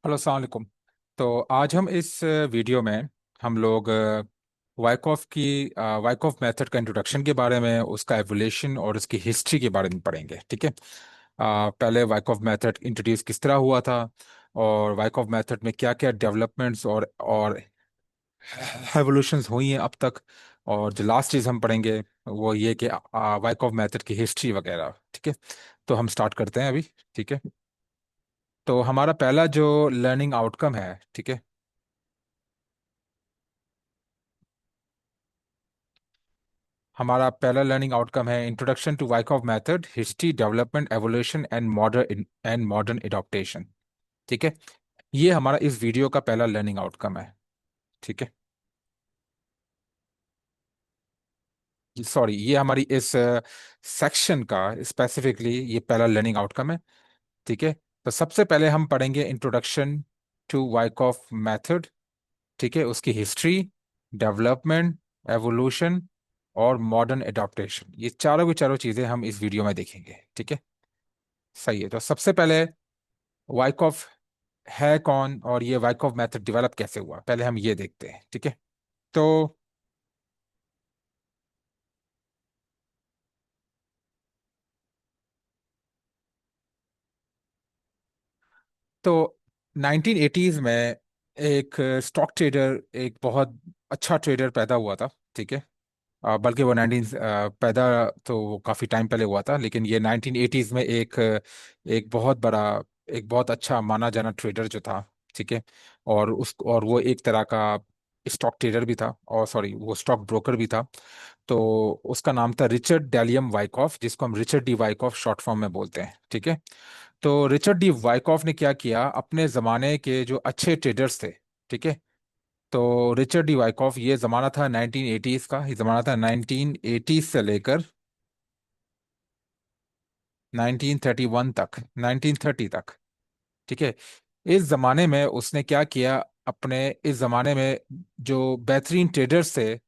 Hello, अस्सलाम वालेकुम। तो आज हम इस वीडियो में हम लोग वाइकॉफ मेथड का इंट्रोडक्शन के बारे में, उसका एवोल्यूशन और उसकी हिस्ट्री के बारे में पढ़ेंगे। ठीक है। पहले वाइकॉफ मेथड इंट्रोड्यूस किस तरह हुआ था, और वाइकॉफ मेथड में क्या क्या डेवलपमेंट्स और एवोल्यूशंस हुई हैं अब तक। और जो लास्ट चीज़ हम पढ़ेंगे वो ये कि वाइकॉफ मेथड की हिस्ट्री वगैरह। ठीक है। तो हम स्टार्ट करते हैं अभी। ठीक है। तो हमारा पहला जो लर्निंग आउटकम है, ठीक है, हमारा पहला लर्निंग आउटकम है introduction to Wyckoff method, history, development, evolution and modern adaptation. ठीक है। ये हमारा इस वीडियो का पहला लर्निंग आउटकम है। ठीक है। सॉरी, ये हमारी इस सेक्शन का स्पेसिफिकली ये पहला लर्निंग आउटकम है। ठीक है। तो सबसे पहले हम पढ़ेंगे इंट्रोडक्शन टू वाइकॉफ मेथड। ठीक है। उसकी हिस्ट्री, डेवलपमेंट, एवोल्यूशन और मॉडर्न एडॉप्टेशन, ये चारों की चारों चीजें हम इस वीडियो में देखेंगे। ठीक है। सही है। तो सबसे पहले वाइकॉफ है कौन, और ये वाइकॉफ मेथड डेवलप कैसे हुआ, पहले हम ये देखते हैं। ठीक है। तो तो 1980s में एक स्टॉक ट्रेडर, एक बहुत अच्छा ट्रेडर पैदा हुआ था। ठीक है। बल्कि वो 19 पैदा तो वो काफ़ी टाइम पहले हुआ था, लेकिन ये 1980s में एक बहुत बड़ा, एक बहुत अच्छा माना जाना ट्रेडर जो था। ठीक है। और वो एक तरह का स्टॉक ट्रेडर भी था, और सॉरी, वो स्टॉक ब्रोकर भी था। तो उसका नाम था रिचर्ड डैलियम वाइकॉफ, जिसको हम Richard D Wyckoff short form में बोलते हैं। ठीक है। तो रिचर्ड डी वाइकॉफ ने क्या किया, अपने ज़माने के जो अच्छे ट्रेडर्स थे। ठीक है। तो रिचर्ड डी वाइकॉफ, ये ज़माना था 1980s का, ये ज़माना था 1980 से लेकर 1931 तक, 1930 तक। ठीक है। इस ज़माने में उसने क्या किया, अपने इस ज़माने में जो बेहतरीन ट्रेडर्स थे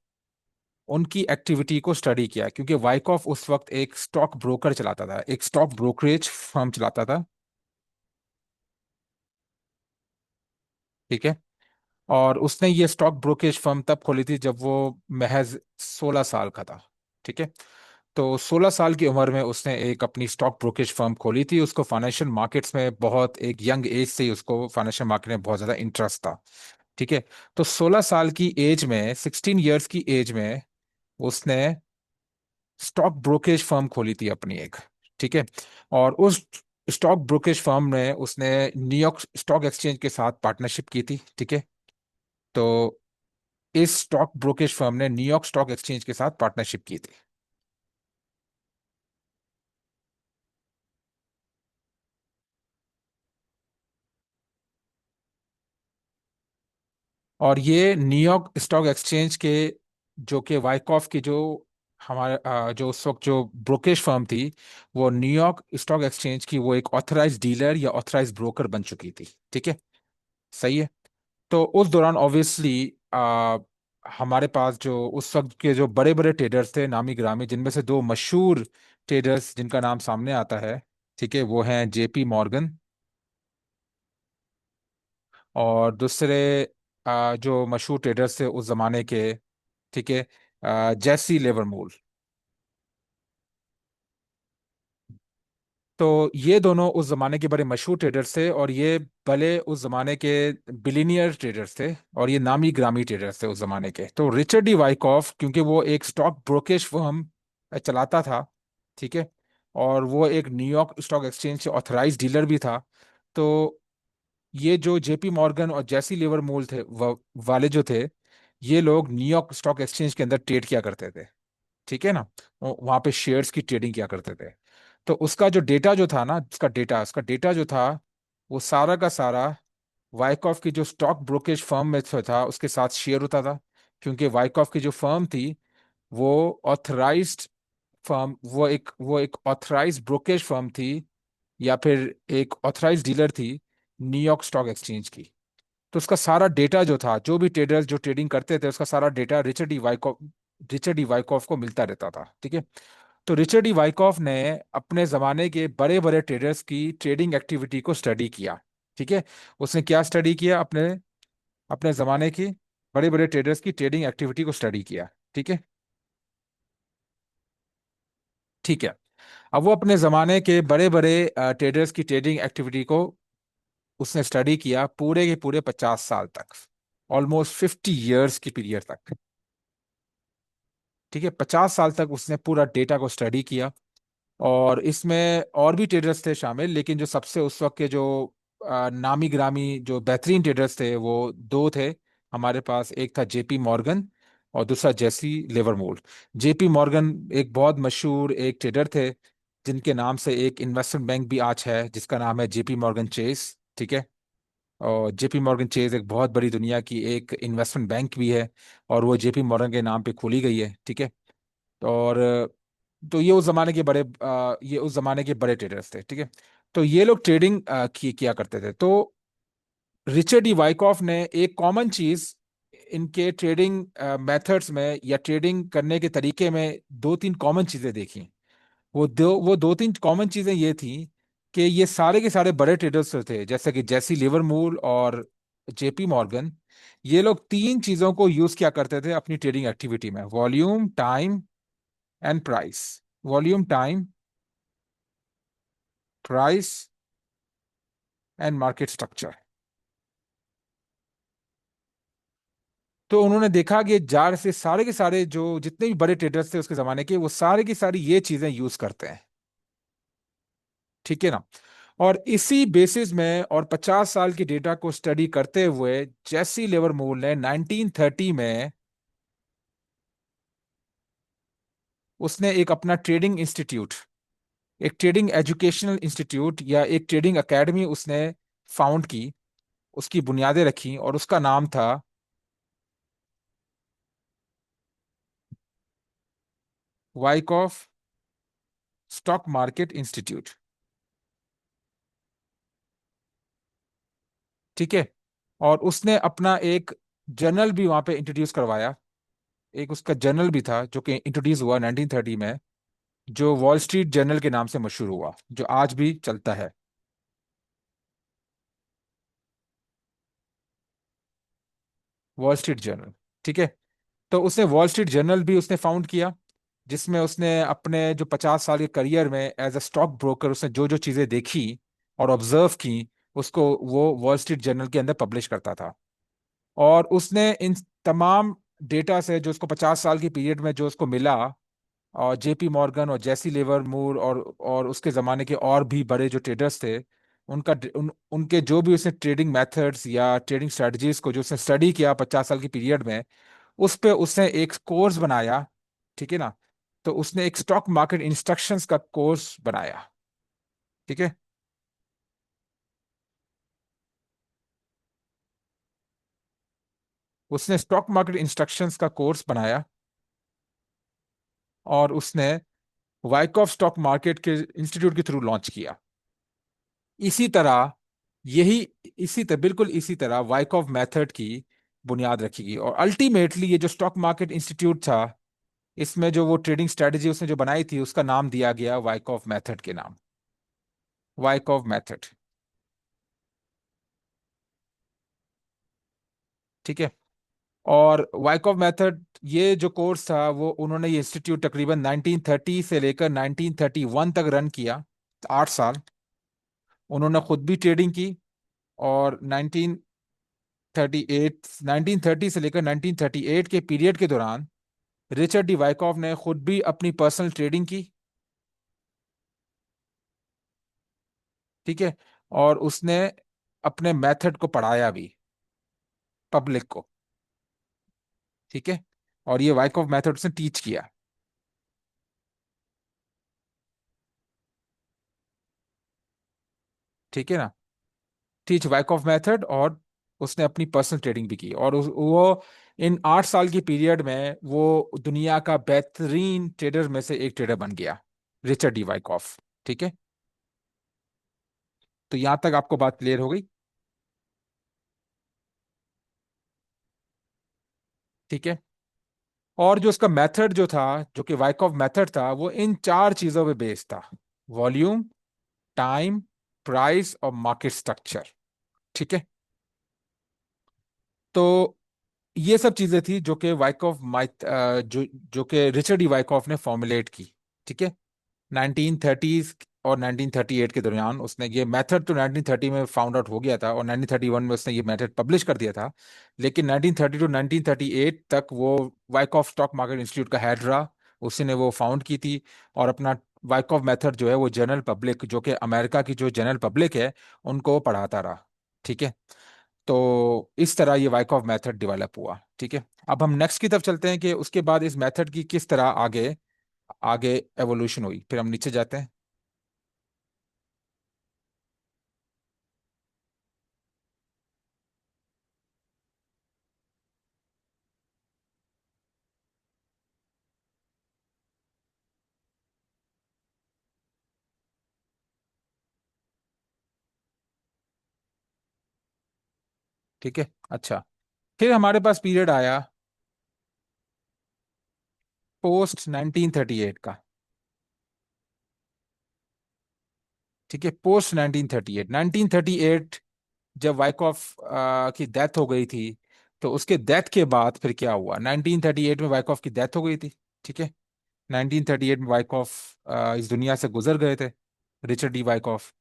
उनकी एक्टिविटी को स्टडी किया, क्योंकि वाइकॉफ उस वक्त एक स्टॉक ब्रोकर चलाता था, एक स्टॉक ब्रोकरेज फर्म चलाता था। ठीक है। और उसने ये स्टॉक ब्रोकरेज फर्म तब खोली थी जब वो महज 16 साल का था। ठीक है। तो 16 साल की उम्र में उसने एक अपनी स्टॉक ब्रोकरेज फर्म खोली थी। उसको फाइनेंशियल मार्केट्स में बहुत, एक यंग एज से ही उसको फाइनेंशियल मार्केट में बहुत ज्यादा इंटरेस्ट था। ठीक है। तो 16 साल की एज में, 16 ईयर्स की एज में उसने स्टॉक ब्रोकरेज फर्म खोली थी अपनी एक। ठीक है। और उस स्टॉक ब्रोकरेज फर्म में उसने न्यूयॉर्क स्टॉक एक्सचेंज के साथ पार्टनरशिप की थी। ठीक है। तो इस स्टॉक ब्रोकरेज फर्म ने न्यूयॉर्क स्टॉक एक्सचेंज के साथ पार्टनरशिप की थी। और ये न्यूयॉर्क स्टॉक एक्सचेंज के, जो कि वाइकॉफ की जो हमारे जो उस वक्त जो ब्रोकरेज फर्म थी, वो न्यूयॉर्क स्टॉक एक्सचेंज की वो एक ऑथराइज डीलर या ऑथराइज ब्रोकर बन चुकी थी। ठीक है। सही है। तो उस दौरान ऑब्वियसली हमारे पास जो उस वक्त के जो बड़े बड़े ट्रेडर्स थे, नामी गिरामी, जिनमें से दो मशहूर ट्रेडर्स जिनका नाम सामने आता है, ठीक है, वो हैं जेपी मॉर्गन, और दूसरे जो मशहूर ट्रेडर्स थे उस जमाने के, ठीक है, जैसी लेवरमूल। तो ये दोनों उस जमाने के बड़े मशहूर ट्रेडर्स थे, और ये भले उस जमाने के बिलीनियर ट्रेडर्स थे, और ये नामी ग्रामी ट्रेडर्स थे उस जमाने के। तो रिचर्ड डी वाइकॉफ, क्योंकि वो एक स्टॉक ब्रोकेज फर्म चलाता था, ठीक है, और वो एक न्यूयॉर्क स्टॉक एक्सचेंज से ऑथराइज डीलर भी था। तो ये जो जेपी मॉर्गन और जैसी लिवरमूल थे, वाले जो थे, ये लोग न्यूयॉर्क स्टॉक एक्सचेंज के अंदर ट्रेड किया करते थे। ठीक है ना। वहां पे शेयर्स की ट्रेडिंग किया करते थे। तो उसका जो डेटा जो था ना, उसका डेटा जो था, वो सारा का सारा वाइकॉफ की जो स्टॉक ब्रोकरेज फर्म में था उसके साथ शेयर होता था। क्योंकि वाइकॉफ की जो फर्म थी, वो ऑथराइज्ड फर्म, वो एक ऑथराइज्ड ब्रोकरेज फर्म थी, या फिर एक ऑथराइज्ड डीलर थी न्यूयॉर्क स्टॉक एक्सचेंज की। तो उसका सारा डेटा जो था, जो भी ट्रेडर्स जो ट्रेडिंग करते थे, उसका सारा डेटा रिचर्ड डी वाइकॉफ को मिलता रहता था। ठीक है। तो रिचर्ड डी वाइकॉफ ने अपने जमाने के बड़े बड़े ट्रेडर्स की ट्रेडिंग एक्टिविटी को स्टडी किया। ठीक है। उसने क्या स्टडी किया? अपने अपने जमाने की बड़े बड़े ट्रेडर्स की ट्रेडिंग एक्टिविटी को स्टडी किया। ठीक है। ठीक है। अब वो अपने जमाने के बड़े बड़े ट्रेडर्स की ट्रेडिंग एक्टिविटी को उसने स्टडी किया पूरे के पूरे 50 साल तक, ऑलमोस्ट 50 ईयर्स की पीरियड तक। ठीक है, 50 साल तक उसने पूरा डेटा को स्टडी किया। और इसमें और भी ट्रेडर्स थे शामिल, लेकिन जो सबसे उस वक्त के जो नामी ग्रामी जो बेहतरीन ट्रेडर्स थे वो दो थे हमारे पास। एक था जेपी मॉर्गन और दूसरा जेसी लिवरमूल। जेपी मॉर्गन एक बहुत मशहूर एक ट्रेडर थे, जिनके नाम से एक इन्वेस्टमेंट बैंक भी आज है जिसका नाम है जेपी मॉर्गन चेस। ठीक है। और जेपी मॉर्गन चेज एक बहुत बड़ी दुनिया की एक इन्वेस्टमेंट बैंक भी है, और वो जेपी मॉर्गन के नाम पे खोली गई है। ठीक है। और तो ये उस जमाने के ये उस जमाने के बड़े ट्रेडर्स थे। ठीक है। तो ये लोग ट्रेडिंग किया करते थे। तो रिचर्ड डी वाइकॉफ ने एक कॉमन चीज इनके ट्रेडिंग मेथड्स में या ट्रेडिंग करने के तरीके में दो तीन कॉमन चीजें देखी। वो दो तीन कॉमन चीजें ये थी कि ये सारे के सारे बड़े ट्रेडर्स थे, जैसे कि जेसी लिवरमूल और जेपी मॉर्गन। ये लोग तीन चीजों को यूज किया करते थे अपनी ट्रेडिंग एक्टिविटी में: volume, time and price. Volume, time, price and market structure. तो उन्होंने देखा कि जार से सारे के सारे जो जितने भी बड़े ट्रेडर्स थे उसके जमाने के, वो सारे की सारी ये चीजें यूज करते हैं। ठीक है ना। और इसी बेसिस में और 50 साल की डेटा को स्टडी करते हुए जेसी लिवरमूल ने 1930 में उसने एक अपना ट्रेडिंग इंस्टीट्यूट, एक ट्रेडिंग एजुकेशनल इंस्टीट्यूट या एक ट्रेडिंग एकेडमी उसने फाउंड की, उसकी बुनियादें रखी, और उसका नाम था वाइकॉफ स्टॉक मार्केट इंस्टीट्यूट। ठीक है। और उसने अपना एक जर्नल भी वहां पे इंट्रोड्यूस करवाया। एक उसका जर्नल भी था जो कि इंट्रोड्यूस हुआ 1930 में, जो वॉल स्ट्रीट जर्नल के नाम से मशहूर हुआ, जो आज भी चलता है। Wall street journal. ठीक है। तो उसने वॉल स्ट्रीट जर्नल भी उसने फाउंड किया, जिसमें उसने अपने जो 50 साल के करियर में एज अ स्टॉक ब्रोकर उसने जो जो चीजें देखी और ऑब्जर्व की, उसको वो वॉल स्ट्रीट जर्नल के अंदर पब्लिश करता था। और उसने इन तमाम डेटा से जो उसको 50 साल की पीरियड में जो उसको मिला, और जेपी मॉर्गन और जेसी लिवरमूर और उसके ज़माने के और भी बड़े जो ट्रेडर्स थे, उनके जो भी उसने ट्रेडिंग मेथड्स या ट्रेडिंग स्ट्रेटजीज को जो उसने स्टडी किया 50 साल की पीरियड में, उस पे उसने एक कोर्स बनाया। ठीक है ना। तो उसने एक स्टॉक मार्केट इंस्ट्रक्शंस का कोर्स बनाया। ठीक है। उसने स्टॉक मार्केट इंस्ट्रक्शंस का कोर्स बनाया, और उसने वाइकॉफ स्टॉक मार्केट के इंस्टीट्यूट के थ्रू लॉन्च किया। इसी तरह यही इसी तरह बिल्कुल इसी तरह वाइकॉफ मेथड की बुनियाद रखी गई, और अल्टीमेटली ये जो स्टॉक मार्केट इंस्टीट्यूट था, इसमें जो वो ट्रेडिंग स्ट्रेटजी उसने जो बनाई थी, उसका नाम दिया गया वाइकॉफ मेथड के नाम। Wyckoff method. ठीक है। और वाइकॉफ मेथड ये जो कोर्स था, वो उन्होंने ये इंस्टीट्यूट तकरीबन 1930 से लेकर 1931 तक रन किया, 8 साल। उन्होंने खुद भी ट्रेडिंग की, और 1938 1930 से लेकर 1938 के पीरियड के दौरान रिचर्ड डी वाइकॉफ ने खुद भी अपनी पर्सनल ट्रेडिंग की। ठीक है। और उसने अपने मेथड को पढ़ाया भी पब्लिक को। ठीक है। और ये वाइकॉफ मेथड उसने टीच किया। ठीक है ना। टीच वाइकॉफ मेथड, और उसने अपनी पर्सनल ट्रेडिंग भी की, और वो इन 8 साल की पीरियड में वो दुनिया का बेहतरीन ट्रेडर में से एक ट्रेडर बन गया, रिचर्ड डी वाइकॉफ। ठीक है। तो यहां तक आपको बात क्लियर हो गई? ठीक है। और जो उसका मेथड जो था, जो कि वाइकॉफ मेथड था, वो इन चार चीजों पे बेस्ड था: वॉल्यूम, टाइम, प्राइस और मार्केट स्ट्रक्चर। ठीक है। तो ये सब चीजें थी जो कि वाइकॉफ माइट जो कि रिचर्ड ई वाइकॉफ ने फॉर्मुलेट की। ठीक है। 1930s और 1938 के दरमियान उसने ये मेथड, तो 1930 में फाउंड आउट हो गया था और 1931 में उसने ये मेथड पब्लिश कर दिया था। लेकिन 1930 टू 1938 तक वो वाइकॉफ स्टॉक मार्केट इंस्टीट्यूट का हेड रहा। उसी ने वो फाउंड की थी। और अपना वाइकॉफ मेथड जो है वो जनरल पब्लिक, जो कि अमेरिका की जो जनरल पब्लिक है, उनको पढ़ाता रहा। ठीक है। तो इस तरह ये वाइकॉफ मेथड डेवलप हुआ। ठीक है। अब हम नेक्स्ट की तरफ चलते हैं कि उसके बाद इस मेथड की किस तरह आगे आगे एवोल्यूशन हुई। फिर हम नीचे जाते हैं। ठीक है। अच्छा। फिर हमारे पास पीरियड आया पोस्ट 1938 का। ठीक है। पोस्ट 1938, 1938 जब वाइकॉफ की डेथ हो गई थी, तो उसके डेथ के बाद फिर क्या हुआ? 1938 में वाइकॉफ की डेथ हो गई थी। ठीक है। 1938 में वाइकॉफ इस दुनिया से गुजर गए थे, रिचर्ड डी वाइकॉफ।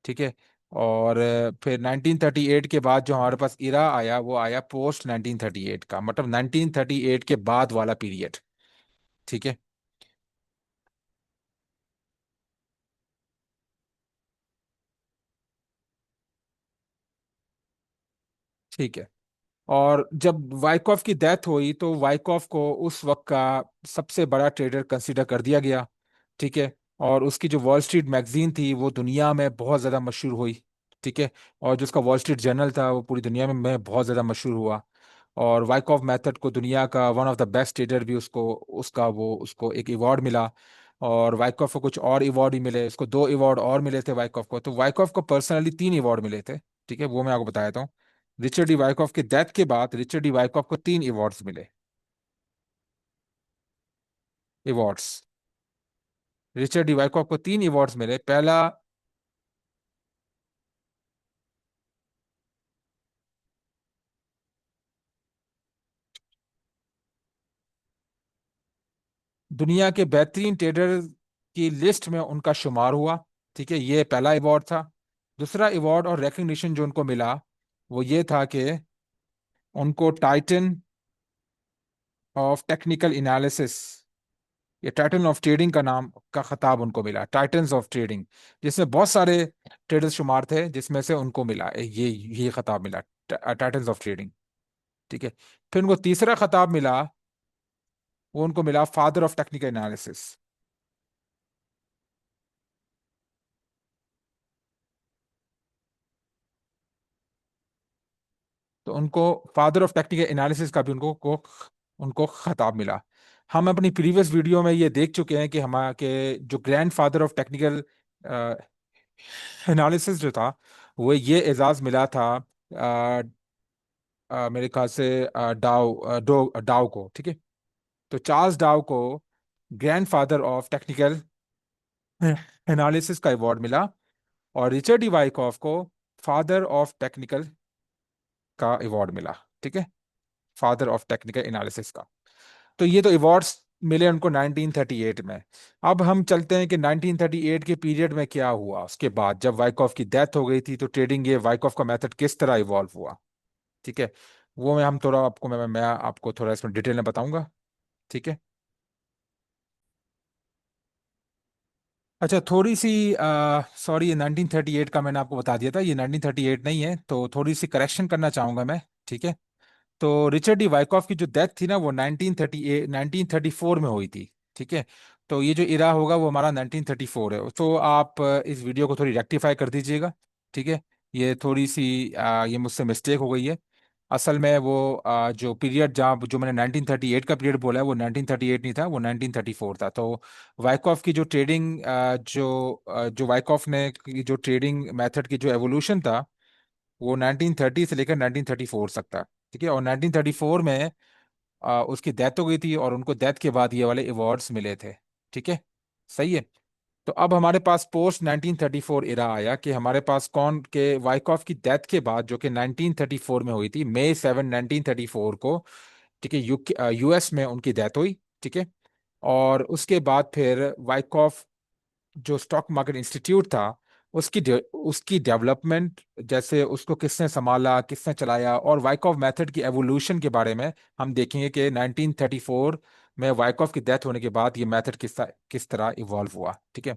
ठीक है। और फिर 1938 के बाद जो हमारे पास इरा आया वो आया पोस्ट 1938 का, मतलब 1938 के बाद वाला पीरियड। ठीक है। ठीक है। और जब वाइकॉफ की डेथ हुई तो वाइकॉफ को उस वक्त का सबसे बड़ा ट्रेडर कंसीडर कर दिया गया। ठीक है। और उसकी जो वॉल स्ट्रीट मैगजीन थी वो दुनिया में बहुत ज़्यादा मशहूर हुई। ठीक है। और जो उसका वॉल स्ट्रीट जर्नल था वो पूरी दुनिया में बहुत ज़्यादा मशहूर हुआ। और वाइकॉफ मेथड को दुनिया का one of the best trader भी उसको उसका वो उसको एक अवार्ड मिला। और वाइकॉफ को कुछ और अवार्ड भी मिले, उसको दो अवार्ड और मिले थे वाइकॉफ को। तो वाइकॉफ को पर्सनली तीन अवार्ड मिले थे। ठीक है, वो मैं आपको बताया था। रिचर्ड डी वाइकॉफ के डेथ के बाद रिचर्ड डी वाइकॉफ को तीन अवार्ड्स मिले। अवार्ड्स। रिचर्ड डी वाइकॉफ को तीन अवार्ड्स मिले। पहला, दुनिया के बेहतरीन ट्रेडर की लिस्ट में उनका शुमार हुआ। ठीक है, ये पहला अवार्ड था। दूसरा अवार्ड और रिकग्निशन जो उनको मिला वो ये था कि उनको टाइटन ऑफ टेक्निकल एनालिसिस, ये टाइटन ऑफ ट्रेडिंग का नाम का खिताब उनको मिला, टाइटन्स ऑफ ट्रेडिंग, जिसमें बहुत सारे ट्रेडर्स शुमार थे, जिसमें से उनको मिला ये खिताब मिला, टाइटन्स ऑफ ट्रेडिंग। ठीक है। फिर उनको तीसरा खिताब मिला, वो उनको मिला फादर ऑफ टेक्निकल एनालिसिस। तो उनको फादर ऑफ टेक्निकल एनालिसिस का भी उनको खिताब मिला। हम अपनी प्रीवियस वीडियो में ये देख चुके हैं कि हमारे जो grand father of technical analysis जो था, वो ये एजाज मिला था मेरे ख्याल से डाउ को। ठीक है। तो चार्ल्स डाउ को grand father of technical analysis का अवार्ड मिला। और रिचर्ड डी वाइकॉफ को फादर ऑफ टेक्निकल का अवार्ड मिला। ठीक है, फादर ऑफ टेक्निकल एनालिसिस का। तो ये तो अवार्ड्स मिले उनको 1938 में। अब हम चलते हैं कि 1938 के पीरियड में क्या हुआ उसके बाद, जब वाइकॉफ की डेथ हो गई थी तो ट्रेडिंग, ये वाइकॉफ का मेथड किस तरह इवॉल्व हुआ। ठीक है। वो मैं हम थोड़ा आपको मैं आपको थोड़ा इसमें डिटेल में बताऊंगा। ठीक है। अच्छा, थोड़ी सी सॉरी, ये 1938 का मैंने आपको बता दिया था, ये 1938 नहीं है, तो थोड़ी सी करेक्शन करना चाहूंगा मैं। ठीक है। तो रिचर्ड डी वाइकॉफ की जो डेथ थी ना वो 1938 1934 में हुई थी। ठीक है। तो ये जो इरा होगा वो हमारा 1934 है। तो आप इस वीडियो को थोड़ी रेक्टिफाई कर दीजिएगा। ठीक है। ये थोड़ी सी ये मुझसे मिस्टेक हो गई है। असल में वो जो पीरियड जहाँ जो मैंने 1938 का पीरियड बोला है वो 1938 नहीं था, वो 1934 था। तो वाइकॉफ की जो ट्रेडिंग जो वाइकॉफ ने की जो ट्रेडिंग मेथड की जो एवोल्यूशन था वो 1930 से लेकर 1934 तक था। ठीक है। और 1934 में उसकी डेथ हो गई थी और उनको डेथ के बाद ये वाले अवार्ड्स मिले थे। ठीक है। सही है। तो अब हमारे पास पोस्ट 1934 इरा आया कि हमारे पास कौन के वाइकॉफ की डेथ के बाद, जो कि 1934 में हुई थी, मई 7 1934 को, ठीक है, यूएस में उनकी डेथ हुई। ठीक है। और उसके बाद फिर वाइकॉफ जो स्टॉक मार्केट इंस्टीट्यूट था, उसकी डेवलपमेंट, जैसे उसको किसने संभाला, किसने चलाया, और वाइकॉफ मेथड की एवोल्यूशन के बारे में हम देखेंगे कि 1934 में वाइकॉफ की डेथ होने के बाद ये मेथड किस तरह इवॉल्व हुआ। ठीक है।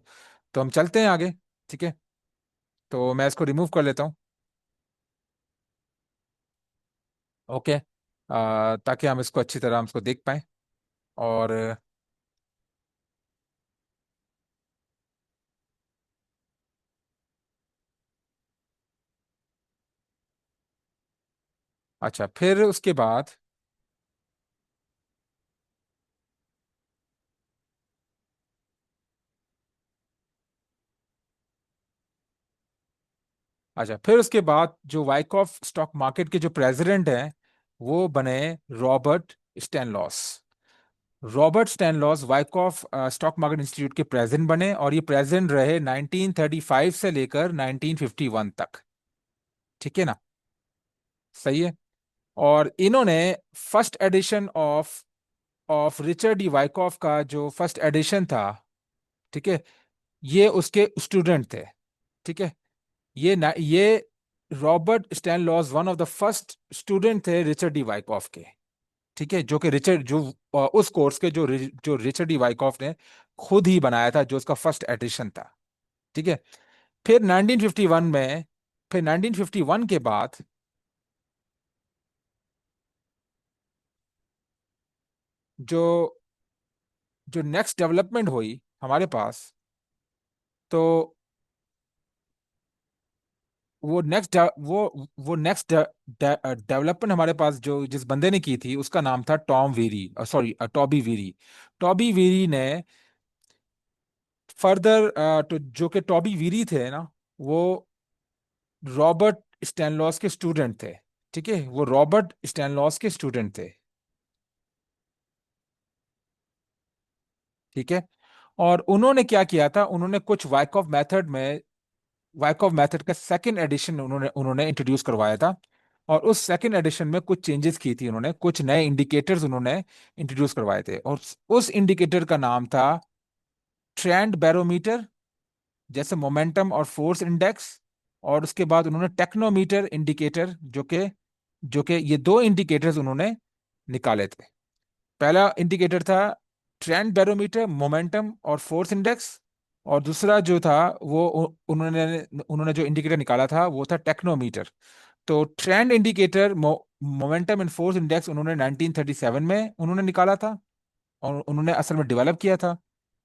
तो हम चलते हैं आगे। ठीक है। तो मैं इसको रिमूव कर लेता हूँ। ओके। ताकि हम इसको अच्छी तरह हम इसको देख पाए। और अच्छा, फिर उसके बाद, जो वाइकॉफ स्टॉक मार्केट के जो प्रेसिडेंट हैं, वो बने Robert Stanlaus. Robert Stanlaus Wyckoff stock market institute के प्रेसिडेंट बने, और ये प्रेसिडेंट रहे 1935 से लेकर 1951 तक। ठीक है ना? सही है। और इन्होंने first edition of of Richard D Wyckoff का जो फर्स्ट एडिशन था, ठीक है, ये उसके स्टूडेंट थे। ठीक है। ये Robert Stanlaus one of the first student थे रिचर्ड डी वाइकॉफ के। ठीक है। जो कि रिचर्ड जो उस कोर्स के जो रिचर्ड डी वाइकॉफ ने खुद ही बनाया था, जो उसका फर्स्ट एडिशन था। ठीक है। फिर 1951 में, फिर 1951 के बाद जो जो नेक्स्ट डेवलपमेंट हुई हमारे पास, तो वो नेक्स्ट वो नेक्स्ट डेवलपमेंट हमारे पास जो जिस बंदे ने की थी, उसका नाम था Tom Veeri, sorry, Toby Veeri. Toby Veeri ने फर्दर, तो जो कि टॉबी वीरी थे ना, वो रॉबर्ट स्टैनलॉस के स्टूडेंट थे। ठीक है, वो रॉबर्ट स्टैनलॉस के स्टूडेंट थे। ठीक है। और उन्होंने क्या किया था, उन्होंने कुछ वाइकॉफ मेथड का सेकंड एडिशन उन्होंने उन्होंने इंट्रोड्यूस करवाया था। और उस सेकंड एडिशन में कुछ चेंजेस की थी उन्होंने, कुछ नए इंडिकेटर्स उन्होंने इंट्रोड्यूस करवाए थे। और उस इंडिकेटर का नाम था ट्रेंड बैरोमीटर, जैसे मोमेंटम और फोर्स इंडेक्स। और उसके बाद उन्होंने टेक्नोमीटर इंडिकेटर, जो कि ये दो इंडिकेटर्स उन्होंने निकाले थे। पहला इंडिकेटर था ट्रेंड बैरोमीटर, मोमेंटम और फोर्स इंडेक्स। और दूसरा जो था, वो उन्होंने उन्होंने जो इंडिकेटर निकाला था, वो था टेक्नोमीटर। तो trend indicator, momentum and force index, उन्होंने 1937 में उन्होंने निकाला था, और उन्होंने असल में डेवलप किया था।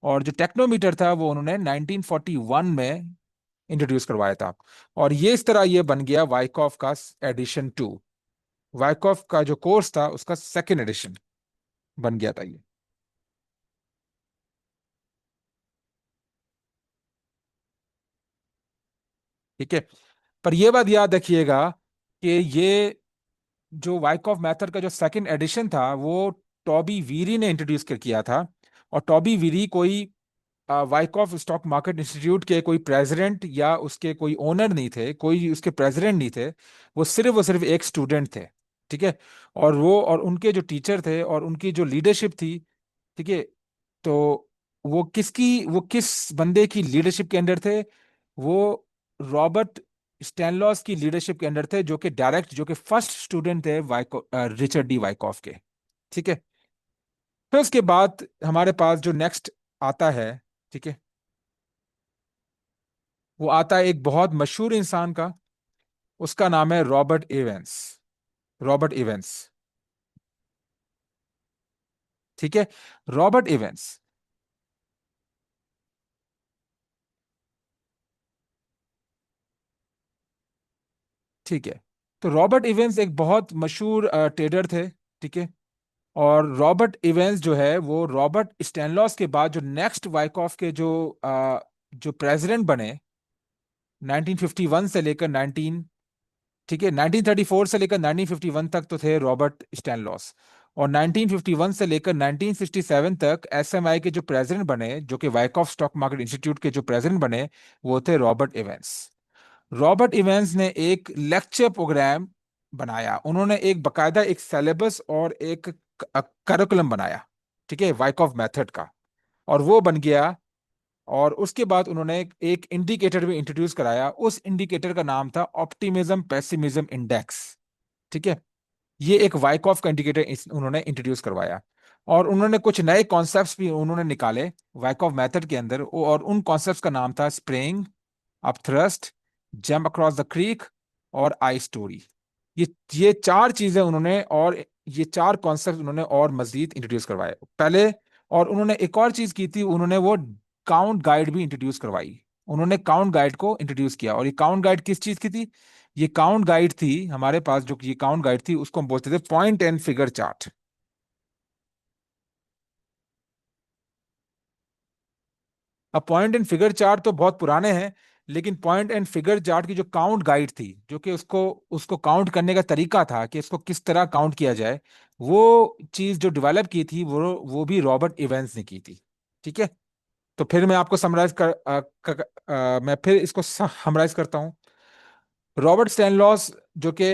और जो टेक्नोमीटर था, वो उन्होंने 1941 में इंट्रोड्यूस करवाया था। और ये इस तरह ये बन गया वाइकॉफ का एडिशन 2। वाइकॉफ का जो कोर्स था, उसका सेकेंड एडिशन बन गया था ये। ठीक है। पर ये बात याद रखिएगा कि ये जो वाइकॉफ मेथड का जो सेकंड एडिशन था, वो टॉबी वीरी ने इंट्रोड्यूस कर किया था। और टॉबी वीरी कोई वाइकॉफ स्टॉक मार्केट इंस्टीट्यूट के कोई प्रेसिडेंट या उसके कोई ओनर नहीं थे, कोई उसके प्रेसिडेंट नहीं थे। वो सिर्फ एक स्टूडेंट थे। ठीक है। और उनके जो टीचर थे और उनकी जो लीडरशिप थी, ठीक है, तो वो किस बंदे की लीडरशिप के अंडर थे? वो रॉबर्ट स्टैनलॉस की लीडरशिप के अंडर थे, जो कि फर्स्ट स्टूडेंट थे रिचर्ड डी वाइकॉफ के। ठीक है। फिर उसके बाद हमारे पास जो नेक्स्ट आता है, ठीक है, वो आता है एक बहुत मशहूर इंसान का। उसका नाम है रॉबर्ट इवेंस। Robert Evans. ठीक है। Robert Evans. ठीक है। तो रॉबर्ट इवेंस एक बहुत मशहूर ट्रेडर थे। ठीक है। और रॉबर्ट इवेंस जो है, वो रॉबर्ट स्टैनलॉस के बाद जो नेक्स्ट वाइकॉफ के जो प्रेसिडेंट बने 1951 से लेकर 19, ठीक है, 1934 से लेकर 1951 तक तो थे रॉबर्ट स्टैनलॉस। और 1951 से लेकर 1967 तक एसएमआई के जो प्रेसिडेंट बने, जो कि वाइकॉफ स्टॉक मार्केट इंस्टीट्यूट के जो प्रेसिडेंट बने, वो थे रॉबर्ट इवेंस। रॉबर्ट इवेंस ने एक लेक्चर प्रोग्राम बनाया, उन्होंने एक बकायदा एक सिलेबस और एक करिकुलम बनाया, ठीक है, वाइकॉफ मेथड का, और वो बन गया। और उसके बाद उन्होंने एक इंडिकेटर भी इंट्रोड्यूस कराया, उस इंडिकेटर का नाम था ऑप्टिमिज्म पेसिमिज्म इंडेक्स, ठीक है। ये एक वाइकॉफ का इंडिकेटर उन्होंने इंट्रोड्यूस करवाया। और उन्होंने कुछ नए कॉन्सेप्ट्स भी उन्होंने निकाले वाइकॉफ मेथड के अंदर, और उन कॉन्सेप्ट्स का नाम था spring, upthrust, jump across the creek और आई स्टोरी। ये ये चार चीजें उन्होंने, और ये चार कॉन्सेप्ट उन्होंने और मजीद इंट्रोड्यूस करवाए पहले। और उन्होंने एक और चीज की थी, उन्होंने वो काउंट गाइड भी इंट्रोड्यूस करवाई। उन्होंने काउंट गाइड को इंट्रोड्यूस किया, और ये काउंट गाइड किस चीज की थी? ये काउंट गाइड थी हमारे पास, जो ये काउंट गाइड थी उसको हम बोलते थे पॉइंट एंड फिगर चार्ट। अब पॉइंट एंड फिगर चार्ट तो बहुत पुराने हैं, लेकिन पॉइंट एंड फिगर चार्ट की जो काउंट गाइड थी, जो कि उसको उसको काउंट करने का तरीका था कि इसको किस तरह काउंट किया जाए, वो चीज जो डेवलप की थी वो भी रॉबर्ट इवेंस ने की थी, ठीक है। तो फिर मैं आपको समराइज मैं फिर इसको समराइज करता हूँ। रॉबर्ट स्टैनलॉस, जो कि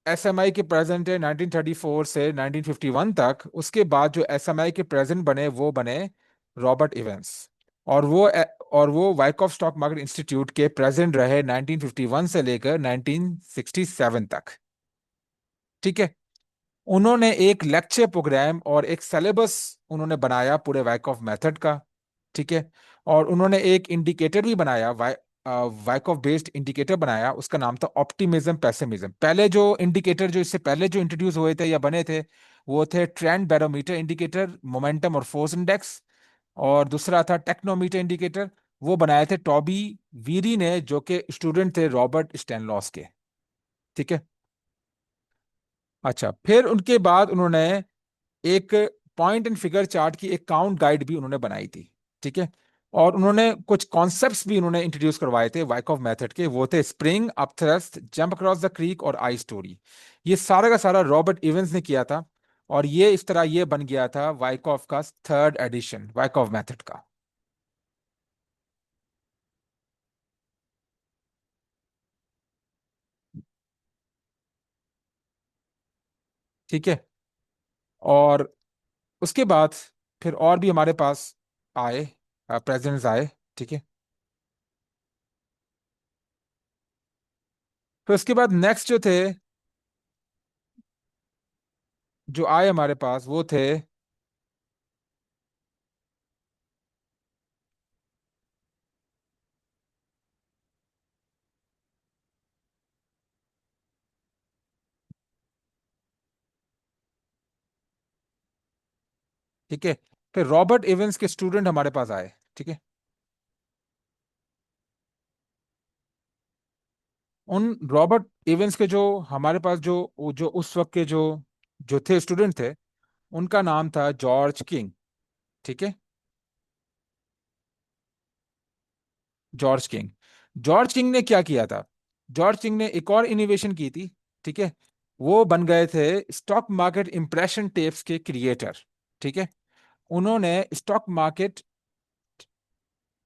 एसएमआई के प्रेसिडेंट है 1934 से 1951 तक, उसके बाद जो एसएमआई के प्रेसिडेंट बने वो बने रॉबर्ट इवेंस। और वो वाइकॉफ स्टॉक मार्केट इंस्टीट्यूट के प्रेसिडेंट रहे 1951 से लेकर 1967 तक, ठीक है। उन्होंने एक लेक्चर प्रोग्राम और एक सिलेबस उन्होंने बनाया पूरे वाइकॉफ मेथड का, ठीक है। और उन्होंने एक इंडिकेटर भी बनाया, वाइकॉफ बेस्ड इंडिकेटर बनाया, उसका नाम था ऑप्टिमिज्म पेसिमिज्म। पहले जो इंडिकेटर जो इससे पहले जो इंट्रोड्यूस हुए थे या बने थे, वो थे ट्रेंड बैरोमीटर इंडिकेटर, मोमेंटम और फोर्स इंडेक्स, और दूसरा था टेक्नोमीटर इंडिकेटर। वो बनाए थे टॉबी वीरी ने, जो कि स्टूडेंट थे रॉबर्ट स्टैनलॉस के, ठीक है। अच्छा, फिर उनके बाद उन्होंने एक पॉइंट एंड फिगर चार्ट की एक काउंट गाइड भी उन्होंने बनाई थी, ठीक है। और उन्होंने कुछ कॉन्सेप्ट्स भी उन्होंने इंट्रोड्यूस करवाए थे वाइकॉफ मेथड के, वो थे spring, upthrust, jump across the creek और आई स्टोरी। ये सारा का सारा रॉबर्ट इवेंस ने किया था, और ये इस तरह ये बन गया था वाइकॉफ का थर्ड एडिशन वाइकॉफ मेथड का, ठीक है। और उसके बाद फिर और भी हमारे पास आए, प्रेसिडेंट्स आए, ठीक है। फिर उसके बाद नेक्स्ट जो थे, जो आए हमारे पास, वो थे, ठीक है। फिर रॉबर्ट इवेंस के स्टूडेंट हमारे पास आए, ठीक है। उन रॉबर्ट इवेंस के जो हमारे पास जो उस वक्त के जो जो थे स्टूडेंट थे, उनका नाम था जॉर्ज किंग, ठीक है। George king. जॉर्ज किंग ने क्या किया था? जॉर्ज किंग ने एक और इनोवेशन की थी, ठीक है। वो बन गए थे स्टॉक मार्केट इंप्रेशन टेप्स के क्रिएटर, ठीक है। उन्होंने स्टॉक मार्केट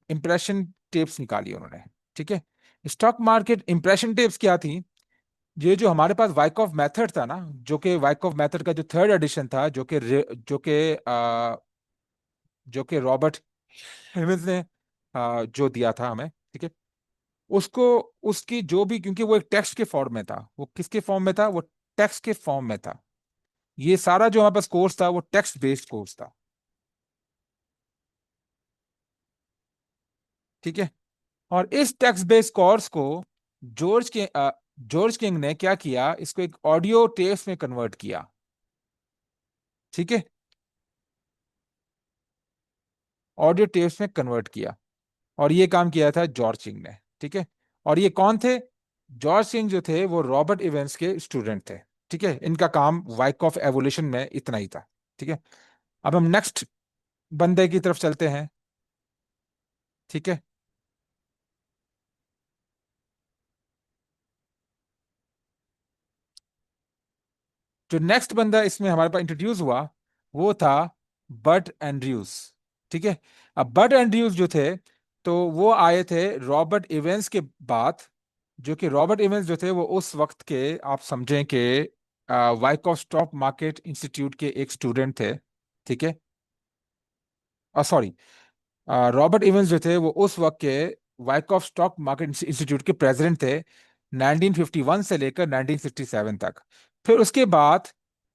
इंप्रेशन टेप्स निकाली उन्होंने, ठीक है। स्टॉक मार्केट इंप्रेशन टेप्स क्या थी? ये जो हमारे पास वाइकॉफ मेथड था ना, जो कि वाइकॉफ मेथड का जो थर्ड एडिशन था, जो कि रॉबर्ट हेमंड ने जो दिया था हमें, ठीक है। उसको उसकी जो भी, क्योंकि वो एक टेक्स्ट के फॉर्म में था, वो किसके फॉर्म में था? वो टेक्स्ट के फॉर्म में था। ये सारा जो हमारे पास कोर्स था वो टेक्स्ट बेस्ड कोर्स था, ठीक है। और इस टेक्स्ट बेस्ड कोर्स को जॉर्ज के जॉर्ज किंग ने क्या किया, इसको एक ऑडियो टेप्स में कन्वर्ट किया, ठीक है। ऑडियो टेप्स में कन्वर्ट किया, और ये काम किया था जॉर्ज सिंह ने, ठीक है। और ये कौन थे? जॉर्ज सिंह जो थे वो रॉबर्ट इवेंस के स्टूडेंट थे, ठीक है। इनका काम वाइक ऑफ एवोल्यूशन में इतना ही था, ठीक है। अब हम नेक्स्ट बंदे की तरफ चलते हैं, ठीक है। जो नेक्स्ट बंदा इसमें हमारे पास इंट्रोड्यूस हुआ वो था बट एंड्रयूज। ठीक है। अब बट एंड्रयूज जो थे तो वो आए थे रॉबर्ट इवेंस के बाद, जो कि रॉबर्ट इवेंस जो थे वो उस वक्त के, आप समझें कि वाइकॉफ स्टॉक मार्केट इंस्टीट्यूट के एक स्टूडेंट थे। ठीक है। सॉरी, रॉबर्ट इवेंस जो थे वो उस वक्त के वाइकॉफ स्टॉक मार्केट इंस्टीट्यूट के प्रेसिडेंट थे 1951 से लेकर 1967 तक। फिर उसके बाद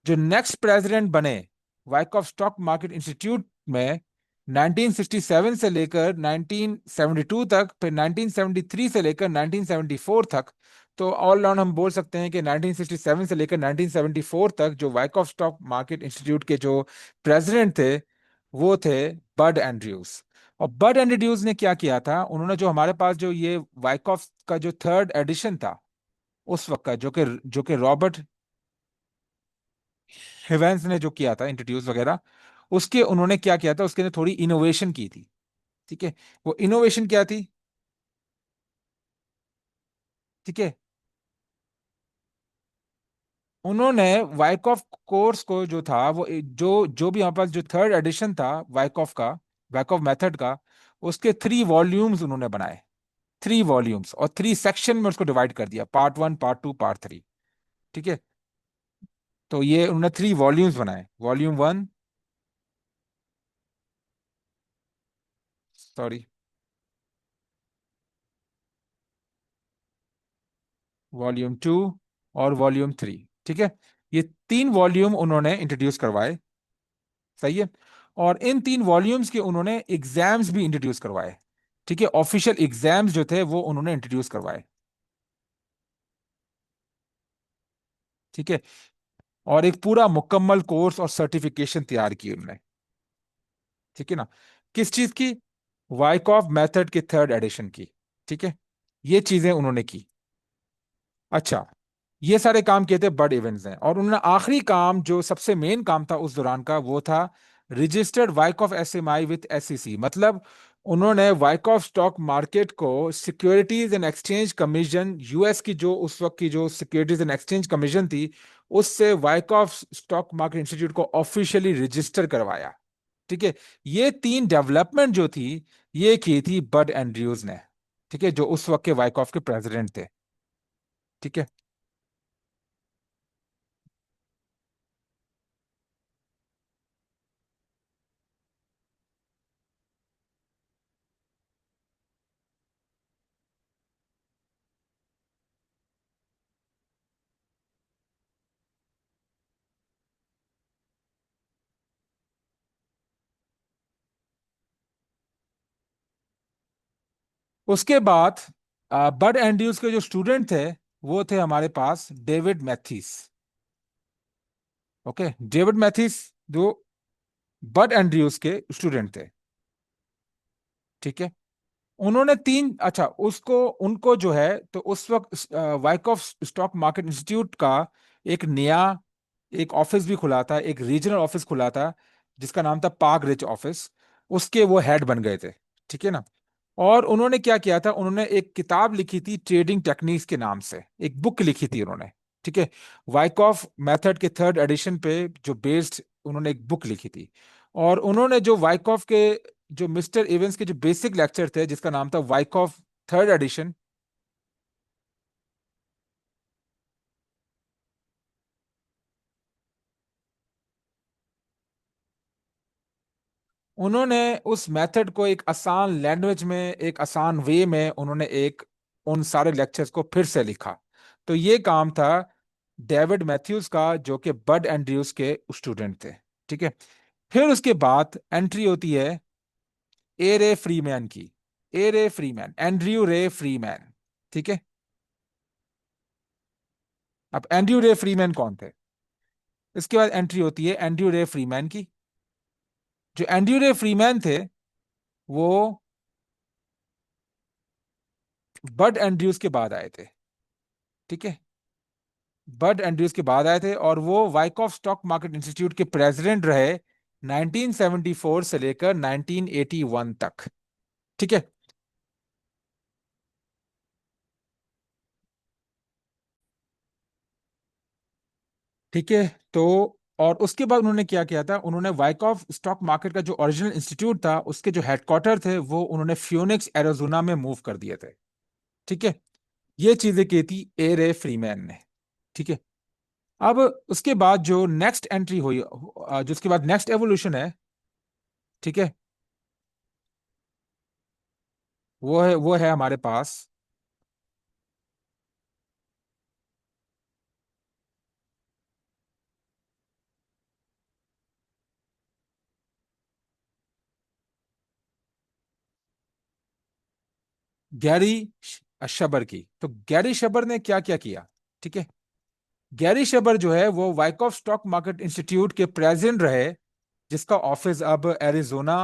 जो नेक्स्ट प्रेसिडेंट बने वाइकॉफ स्टॉक मार्केट इंस्टीट्यूट में 1967 से लेकर 1972 तक, फिर 1973 से लेकर 1974 तक। तो ऑल राउंड हम बोल सकते हैं कि 1967 से लेकर 1974 तक जो वाइकॉफ स्टॉक मार्केट इंस्टीट्यूट के जो प्रेसिडेंट थे वो थे बड एंड्रयूज। और बड एंड्रयूज ने क्या किया था, उन्होंने जो हमारे पास जो ये वाइकॉफ का जो थर्ड एडिशन था उस वक्त का, जो कि रॉबर्ट हिवेंस ने जो किया था इंट्रोड्यूस वगैरह, उसके उन्होंने क्या किया था, उसके अंदर थोड़ी इनोवेशन की थी। ठीक है। वो इनोवेशन क्या थी? ठीक है। उन्होंने वाइकॉफ कोर्स को जो था वो जो जो भी हमारे पास जो थर्ड एडिशन था वाइकॉफ का, वाइकॉफ मेथड का, उसके 3 वॉल्यूम्स उन्होंने बनाए। 3 वॉल्यूम्स और 3 सेक्शन में उसको डिवाइड कर दिया, पार्ट 1, पार्ट 2, पार्ट 3। ठीक है। तो ये उन्होंने 3 वॉल्यूम्स बनाए, वॉल्यूम 1, सॉरी, वॉल्यूम 2 और वॉल्यूम 3। ठीक है। ये 3 वॉल्यूम उन्होंने इंट्रोड्यूस करवाए। सही है। और इन 3 वॉल्यूम्स के उन्होंने एग्जाम्स भी इंट्रोड्यूस करवाए। ठीक है। ऑफिशियल एग्जाम्स जो थे वो उन्होंने इंट्रोड्यूस करवाए। ठीक है। और एक पूरा मुकम्मल कोर्स और सर्टिफिकेशन तैयार की उन्होंने। ठीक है ना। किस चीज की? वाइकॉफ मेथड के थर्ड एडिशन की। ठीक है। ये चीजें उन्होंने की। अच्छा, ये सारे काम किए थे बर्ड इवेंट्स ने, और उन्होंने आखिरी काम जो सबसे मेन काम था उस दौरान का वो था registered Wyckoff SMI with SEC. मतलब उन्होंने वाइकॉफ स्टॉक मार्केट को securities and exchange commission, US की जो उस वक्त की जो सिक्योरिटीज एंड एक्सचेंज कमीशन थी, उससे वाइकॉफ स्टॉक मार्केट इंस्टीट्यूट को ऑफिशियली रजिस्टर करवाया। ठीक है। ये 3 डेवलपमेंट जो थी ये की थी बड एंड्रयूज ने। ठीक है। जो उस वक्त के वाइकॉफ के प्रेसिडेंट थे। ठीक है। उसके बाद बड एंड्रयूज के जो स्टूडेंट थे वो थे हमारे पास David Mathis. Okay, David Mathis जो बड एंड्रयूज के स्टूडेंट थे। ठीक है। उन्होंने अच्छा, उसको उनको जो है तो उस वक्त वाइकॉफ स्टॉक मार्केट इंस्टीट्यूट का एक नया एक ऑफिस भी खुला था, एक रीजनल ऑफिस खुला था जिसका नाम था पार्क रिच ऑफिस। उसके वो हेड बन गए थे। ठीक है ना। और उन्होंने क्या किया था, उन्होंने एक किताब लिखी थी ट्रेडिंग टेक्निक्स के नाम से, एक बुक लिखी थी उन्होंने। ठीक है। वाइकॉफ मेथड के थर्ड एडिशन पे जो बेस्ड उन्होंने एक बुक लिखी थी। और उन्होंने जो वाइकॉफ के जो मिस्टर इवेंस के जो बेसिक लेक्चर थे जिसका नाम था वाइकॉफ थर्ड एडिशन, उन्होंने उस मेथड को एक आसान लैंग्वेज में, एक आसान वे में उन्होंने एक उन सारे लेक्चर्स को फिर से लिखा। तो ये काम था डेविड मैथ्यूज का जो कि बड एंड्रयूज के स्टूडेंट थे। ठीक है। फिर उसके बाद एंट्री होती है ए रे फ्रीमैन की। ए रे फ्रीमैन, एंड्रयू रे फ्रीमैन। ठीक है। अब एंड्रयू रे फ्रीमैन कौन थे? इसके बाद एंट्री होती है एंड्रयू रे फ्रीमैन की। जो एंड्रयू रे फ्रीमैन थे वो बड एंड्रयूज के बाद आए थे। ठीक है। बड एंड्रयूज के बाद आए थे और वो वाइकॉफ स्टॉक मार्केट इंस्टीट्यूट के प्रेसिडेंट रहे 1974 से लेकर 1981 तक। ठीक है। ठीक है। तो और उसके बाद उन्होंने क्या किया था, उन्होंने वाइकॉफ स्टॉक मार्केट का जो ओरिजिनल इंस्टीट्यूट था उसके जो हेडक्वार्टर थे वो उन्होंने फ्यूनिक्स एरिजोना में मूव कर दिए थे। ठीक है, ये चीजें की थी ए रे फ्रीमैन ने। ठीक है, अब उसके बाद जो नेक्स्ट एंट्री हुई, जो उसके बाद नेक्स्ट एवोल्यूशन है, ठीक है, वो है हमारे पास गैरी शबर की। तो गैरी शबर ने क्या क्या किया? ठीक है, गैरी शबर जो है वो वाइकॉफ स्टॉक मार्केट इंस्टीट्यूट के प्रेसिडेंट रहे, जिसका ऑफिस अब एरिजोना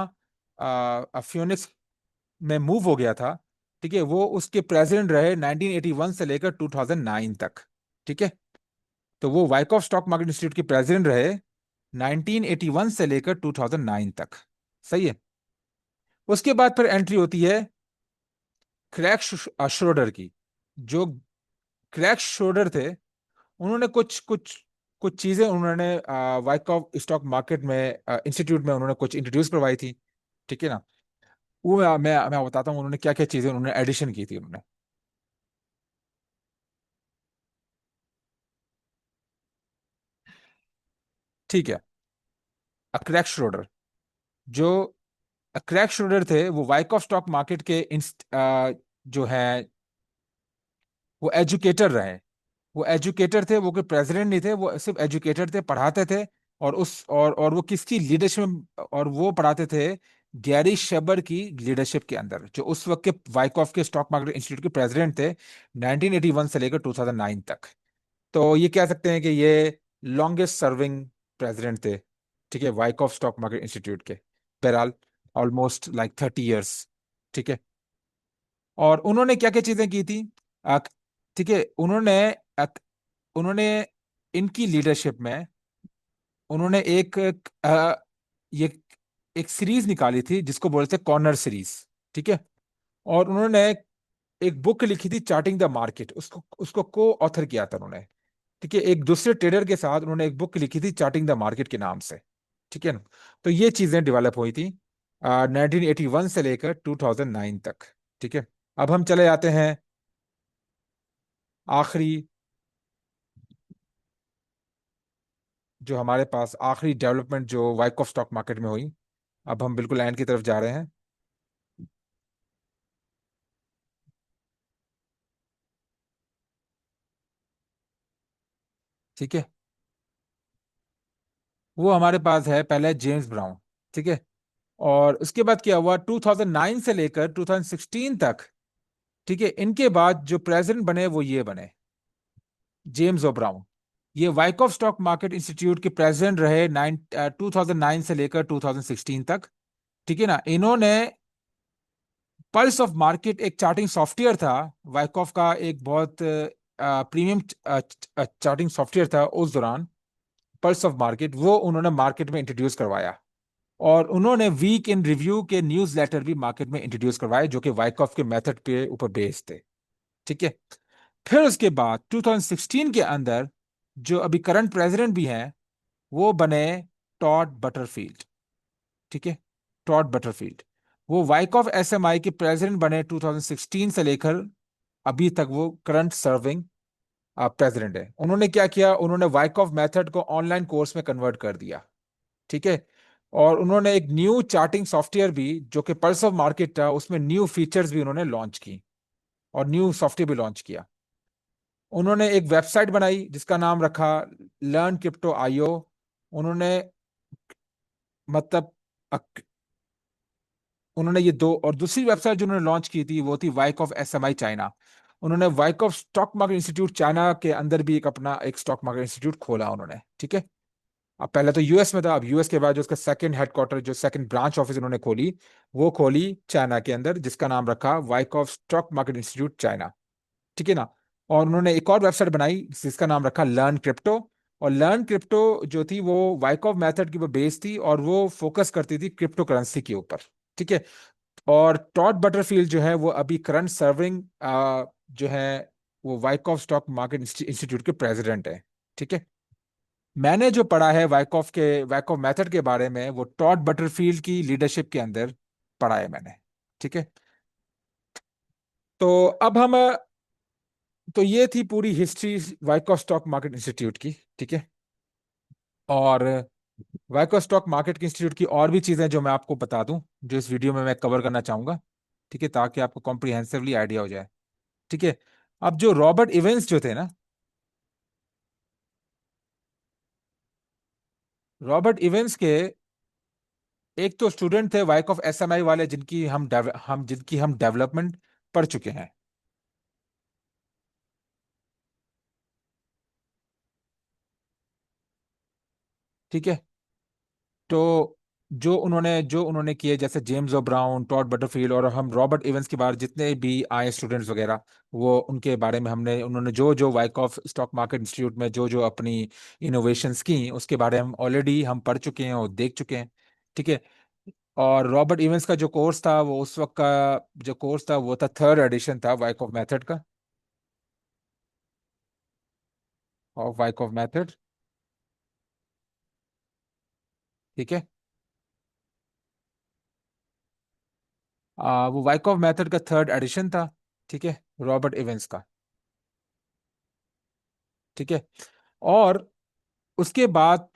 फ्यूनिक्स में मूव हो गया था। ठीक है, वो उसके प्रेसिडेंट रहे 1981 से लेकर 2009 तक। ठीक है, तो वो वाइकॉफ स्टॉक मार्केट इंस्टीट्यूट के प्रेसिडेंट रहे 1981 से लेकर 2009 तक। सही है। उसके बाद फिर एंट्री होती है क्रैक श्रोडर की। जो क्रैक श्रोडर थे, उन्होंने कुछ कुछ कुछ चीजें उन्होंने वाइकॉफ स्टॉक मार्केट में इंस्टीट्यूट में उन्होंने कुछ इंट्रोड्यूस करवाई थी। ठीक है ना, वो मैं बताता हूँ उन्होंने क्या क्या चीजें उन्होंने एडिशन की थी उन्होंने। ठीक है, क्रैक श्रोडर, जो क्रैक श्रोडर थे वो वाइकॉफ स्टॉक मार्केट के जो है वो एजुकेटर रहे। वो एजुकेटर थे, वो कोई प्रेसिडेंट नहीं थे, वो सिर्फ एजुकेटर थे, पढ़ाते थे। और वो किसकी लीडरशिप में, और वो पढ़ाते थे गैरी शेबर की लीडरशिप के अंदर, जो उस वक्त के वाइकॉफ के स्टॉक मार्केट इंस्टीट्यूट के प्रेसिडेंट थे 1981 से लेकर 2009 तक। तो ये कह सकते हैं कि ये लॉन्गेस्ट सर्विंग प्रेसिडेंट थे। ठीक है, वाइकॉफ स्टॉक मार्केट इंस्टीट्यूट के, बहरहाल ऑलमोस्ट लाइक 30 इयर्स। ठीक है, और उन्होंने क्या क्या चीजें की थी? अ, ठीक है, उन्होंने इनकी लीडरशिप में उन्होंने ये एक सीरीज निकाली थी जिसको बोलते हैं कॉर्नर सीरीज। ठीक है, और उन्होंने एक बुक लिखी थी चार्टिंग द मार्केट, उसको उसको को ऑथर किया था उन्होंने। ठीक है, एक दूसरे ट्रेडर के साथ उन्होंने एक बुक लिखी थी चार्टिंग द मार्केट के नाम से। ठीक है ना, तो ये चीजें डेवलप हुई थी 1981 से लेकर 2009 तक। ठीक है, अब हम चले जाते हैं आखिरी, जो हमारे पास आखिरी डेवलपमेंट जो वाइकॉफ स्टॉक मार्केट में हुई। अब हम बिल्कुल एंड की तरफ जा रहे हैं। ठीक है, वो हमारे पास है पहले जेम्स ब्राउन। ठीक है, और उसके बाद क्या हुआ 2009 से लेकर 2016 तक। ठीक है, इनके बाद जो प्रेसिडेंट बने वो ये बने जेम्स ओ ब्राउन। ये वाइकॉफ स्टॉक मार्केट इंस्टीट्यूट के प्रेसिडेंट रहे 2009 से लेकर 2016 तक। ठीक है ना, इन्होंने पल्स ऑफ मार्केट एक चार्टिंग सॉफ्टवेयर था, वाइकॉफ का एक बहुत प्रीमियम चार्टिंग सॉफ्टवेयर था उस दौरान, पल्स ऑफ मार्केट, वो उन्होंने मार्केट में इंट्रोड्यूस करवाया। और उन्होंने वीक इन रिव्यू के न्यूज लेटर भी मार्केट में इंट्रोड्यूस करवाए जो कि वाइकॉफ के मेथड पे ऊपर बेस्ड थे। ठीक है, फिर उसके बाद 2016 के अंदर जो अभी करंट प्रेसिडेंट भी हैं वो बने टॉड बटरफील्ड। ठीक है, टॉड बटरफील्ड, वो वाइकॉफ एसएमआई के प्रेसिडेंट बने 2016 से लेकर अभी तक, वो करंट सर्विंग प्रेसिडेंट है। उन्होंने क्या किया, उन्होंने वाइकॉफ मेथड को ऑनलाइन कोर्स में कन्वर्ट कर दिया। ठीक है, और उन्होंने एक न्यू चार्टिंग सॉफ्टवेयर भी जो कि पल्स ऑफ मार्केट था उसमें न्यू फीचर्स भी उन्होंने लॉन्च की, और न्यू सॉफ्टवेयर भी लॉन्च किया। उन्होंने एक वेबसाइट बनाई जिसका नाम रखा लर्न क्रिप्टो आईओ। उन्होंने मतलब उन्होंने ये दो, और दूसरी वेबसाइट जो उन्होंने लॉन्च की थी वो थी वाइक ऑफ एसएमआई चाइना। उन्होंने वाइक of stock market institute China के अंदर भी एक अपना एक स्टॉक मार्केट इंस्टीट्यूट खोला उन्होंने। ठीक है, अब पहले तो यूएस में था, अब यूएस के बाद जो उसका सेकंड हेडक्वार्टर, जो सेकंड ब्रांच ऑफिस उन्होंने खोली, वो खोली चाइना के अंदर, जिसका नाम रखा वाइक of stock market institute China. ठीक है ना, और उन्होंने एक और वेबसाइट बनाई जिसका नाम रखा लर्न क्रिप्टो। और लर्न क्रिप्टो जो थी वो वाइकॉफ मेथड की वो बेस थी, और वो फोकस करती थी क्रिप्टो करेंसी के ऊपर। ठीक है, और टॉड बटरफील्ड जो है वो अभी करंट सर्विंग जो है वो वाइकॉफ स्टॉक मार्केट इंस्टीट्यूट के प्रेसिडेंट है। ठीक है, मैंने जो पढ़ा है वाइकॉफ मेथड के बारे में, वो टॉड बटरफील्ड की लीडरशिप के अंदर पढ़ा है मैंने। ठीक है। तो अब हम तो ये थी पूरी history Wyckoff stock market institute की। ठीक है। और वाइको स्टॉक मार्केट इंस्टीट्यूट की और भी चीजें जो मैं आपको बता दूं, जो इस वीडियो में मैं कवर करना चाहूंगा। ठीक है, ताकि आपको कॉम्प्रिहेंसिवली आइडिया हो जाए। ठीक है। अब जो रॉबर्ट इवेंस जो थे ना, रॉबर्ट इवेंस के एक तो स्टूडेंट थे वाइक ऑफ एसएमआई वाले, जिनकी हम डेवलपमेंट पढ़ चुके हैं। ठीक है। तो जो उन्होंने किए, जैसे जेम्स ओ ब्राउन, टॉड बटरफील्ड, और हम रॉबर्ट इवेंस के बारे जितने भी आए स्टूडेंट्स वगैरह, वो उनके बारे में हमने उन्होंने जो जो वाइकॉफ स्टॉक मार्केट इंस्टीट्यूट में जो जो अपनी इनोवेशंस की, उसके बारे में ऑलरेडी हम पढ़ चुके हैं और देख चुके हैं। ठीक है। और रॉबर्ट इवेंस का जो कोर्स था, वो उस वक्त का जो कोर्स था, वो था थर्ड एडिशन था वाइकॉफ मेथड का, ऑफ वाइकॉफ मेथड। ठीक है। वो वाइकॉफ मेथड का थर्ड एडिशन था। ठीक है, रॉबर्ट इवेंस का। ठीक है। और उसके बाद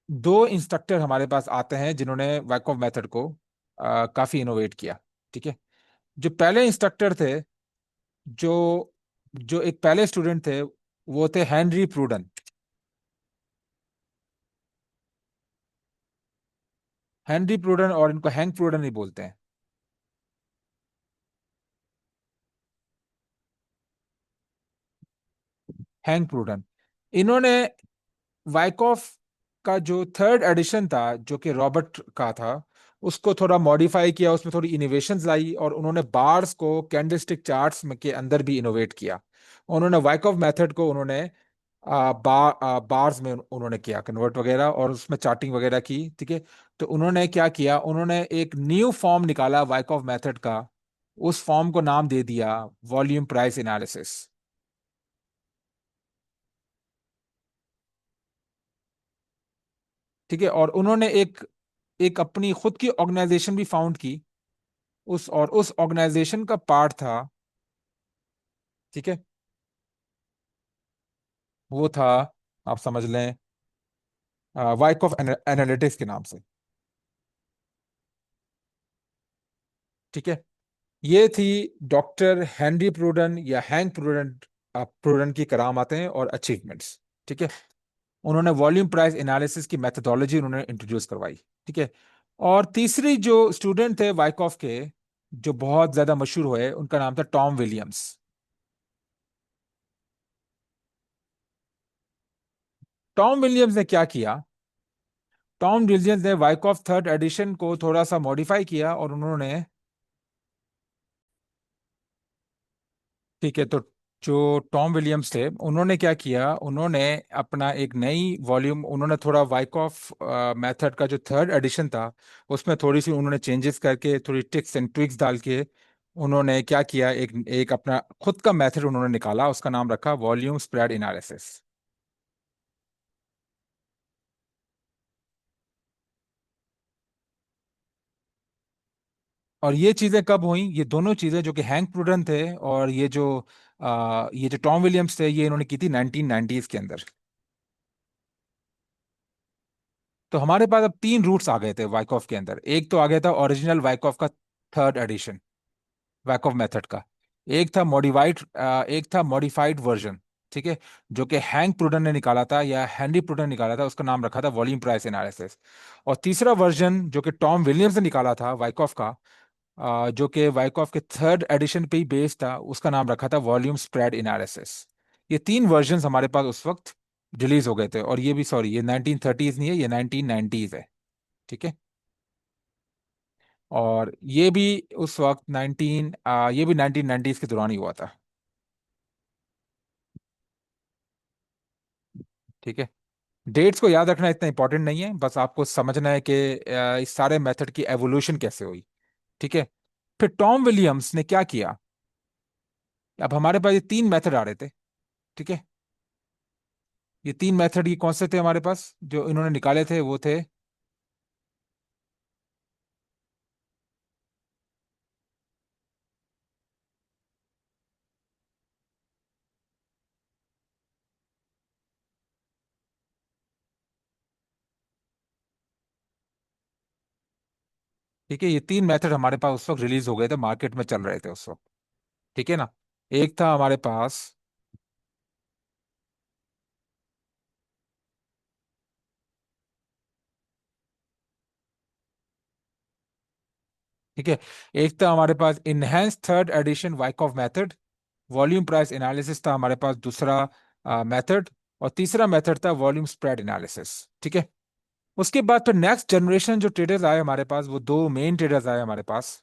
दो इंस्ट्रक्टर हमारे पास आते हैं जिन्होंने वैकॉफ मेथड को काफी इनोवेट किया। ठीक है। जो पहले इंस्ट्रक्टर थे, जो जो एक पहले स्टूडेंट थे, वो थे हेनरी प्रूडन। हेनरी प्रूडन, और इनको हैंक प्रूडन ही बोलते हैं। हैंक प्रूडन। इन्होंने वाइकॉफ का जो थर्ड एडिशन था, जो कि रॉबर्ट का था, उसको थोड़ा मॉडिफाई किया, उसमें थोड़ी इनोवेशंस लाई, और उन्होंने बार्स को कैंडलस्टिक चार्ट्स में के अंदर भी इनोवेट किया। उन्होंने वाइकॉफ मेथड को उन्होंने बार्स में उन्होंने किया कन्वर्ट वगैरह, और उसमें चार्टिंग वगैरह की। ठीक है। तो उन्होंने क्या किया, उन्होंने एक न्यू फॉर्म निकाला वाइकॉफ मेथड का। उस फॉर्म को नाम दे दिया वॉल्यूम प्राइस एनालिसिस। ठीक है। और उन्होंने एक एक अपनी खुद की ऑर्गेनाइजेशन भी फाउंड की। उस ऑर्गेनाइजेशन का पार्ट था। ठीक है। वो था, आप समझ लें, वाइकॉफ एनालिटिक्स के नाम से। ठीक है। ये थी डॉक्टर हेनरी प्रूडन या हैंक प्रूडन, प्रूडन की करामातें और अचीवमेंट्स। ठीक है। उन्होंने वॉल्यूम प्राइस एनालिसिस की मेथोडोलॉजी उन्होंने इंट्रोड्यूस करवाई। ठीक है। और तीसरी जो स्टूडेंट थे वाइकॉफ के, जो बहुत ज्यादा मशहूर हुए, उनका नाम था टॉम विलियम्स। टॉम विलियम्स ने क्या किया, टॉम विलियम्स ने वाइकॉफ थर्ड एडिशन को थोड़ा सा मॉडिफाई किया, और उन्होंने, ठीक है, तो जो टॉम विलियम्स थे, उन्होंने क्या किया, उन्होंने अपना एक नई वॉल्यूम, उन्होंने थोड़ा वाइकॉफ मेथड का जो थर्ड एडिशन था, उसमें थोड़ी सी उन्होंने चेंजेस करके, थोड़ी टिक्स एंड ट्विक्स डाल के, उन्होंने क्या किया, एक एक अपना खुद का मेथड उन्होंने निकाला, उसका नाम रखा वॉल्यूम स्प्रेड एनालिसिस। और ये चीजें कब हुई, ये दोनों चीजें, जो कि हैंक प्रूडन थे और ये जो टॉम विलियम्स थे, ये इन्होंने की थी 1990s के अंदर। तो हमारे पास अब तीन रूट्स आ गए थे वाइकॉफ के अंदर। एक तो आ गया था ओरिजिनल वाइकॉफ का थर्ड एडिशन वाइकॉफ मेथड का। एक था मॉडिफाइड वर्जन। ठीक है। जो कि हैंक प्रूडन ने निकाला था, या हेनरी प्रूडन ने निकाला था, उसका नाम रखा था वॉल्यूम प्राइस एनालिसिस। और तीसरा वर्जन जो कि टॉम विलियम्स ने निकाला था वाइकॉफ का, जो कि वाइकॉफ के थर्ड एडिशन पे ही बेस्ड था, उसका नाम रखा था वॉल्यूम स्प्रेड एनालिसिस। ये तीन वर्जन्स हमारे पास उस वक्त रिलीज हो गए थे, और ये भी, सॉरी, ये 1930s नहीं है, ये 1990s है। ठीक है। और ये भी उस वक्त ये भी 1990s के दौरान ही हुआ था। ठीक है। डेट्स को याद रखना इतना इंपॉर्टेंट नहीं है, बस आपको समझना है कि इस सारे मेथड की एवोल्यूशन कैसे हुई। ठीक है। फिर टॉम विलियम्स ने क्या किया, अब हमारे पास ये तीन मेथड आ रहे थे। ठीक है। ये तीन मेथड ये कौन से थे हमारे पास जो इन्होंने निकाले थे, वो थे। ठीक है, ये तीन मेथड हमारे पास उस वक्त रिलीज हो गए थे, मार्केट में चल रहे थे उस वक्त। ठीक है ना। एक था हमारे पास। ठीक है, एक था हमारे पास enhance third edition Wyckoff method. Volume price analysis था हमारे पास दूसरा मेथड। और तीसरा मेथड था वॉल्यूम स्प्रेड एनालिसिस। ठीक है। उसके बाद फिर नेक्स्ट जनरेशन जो ट्रेडर्स आए हमारे पास, वो दो मेन ट्रेडर्स आए हमारे पास।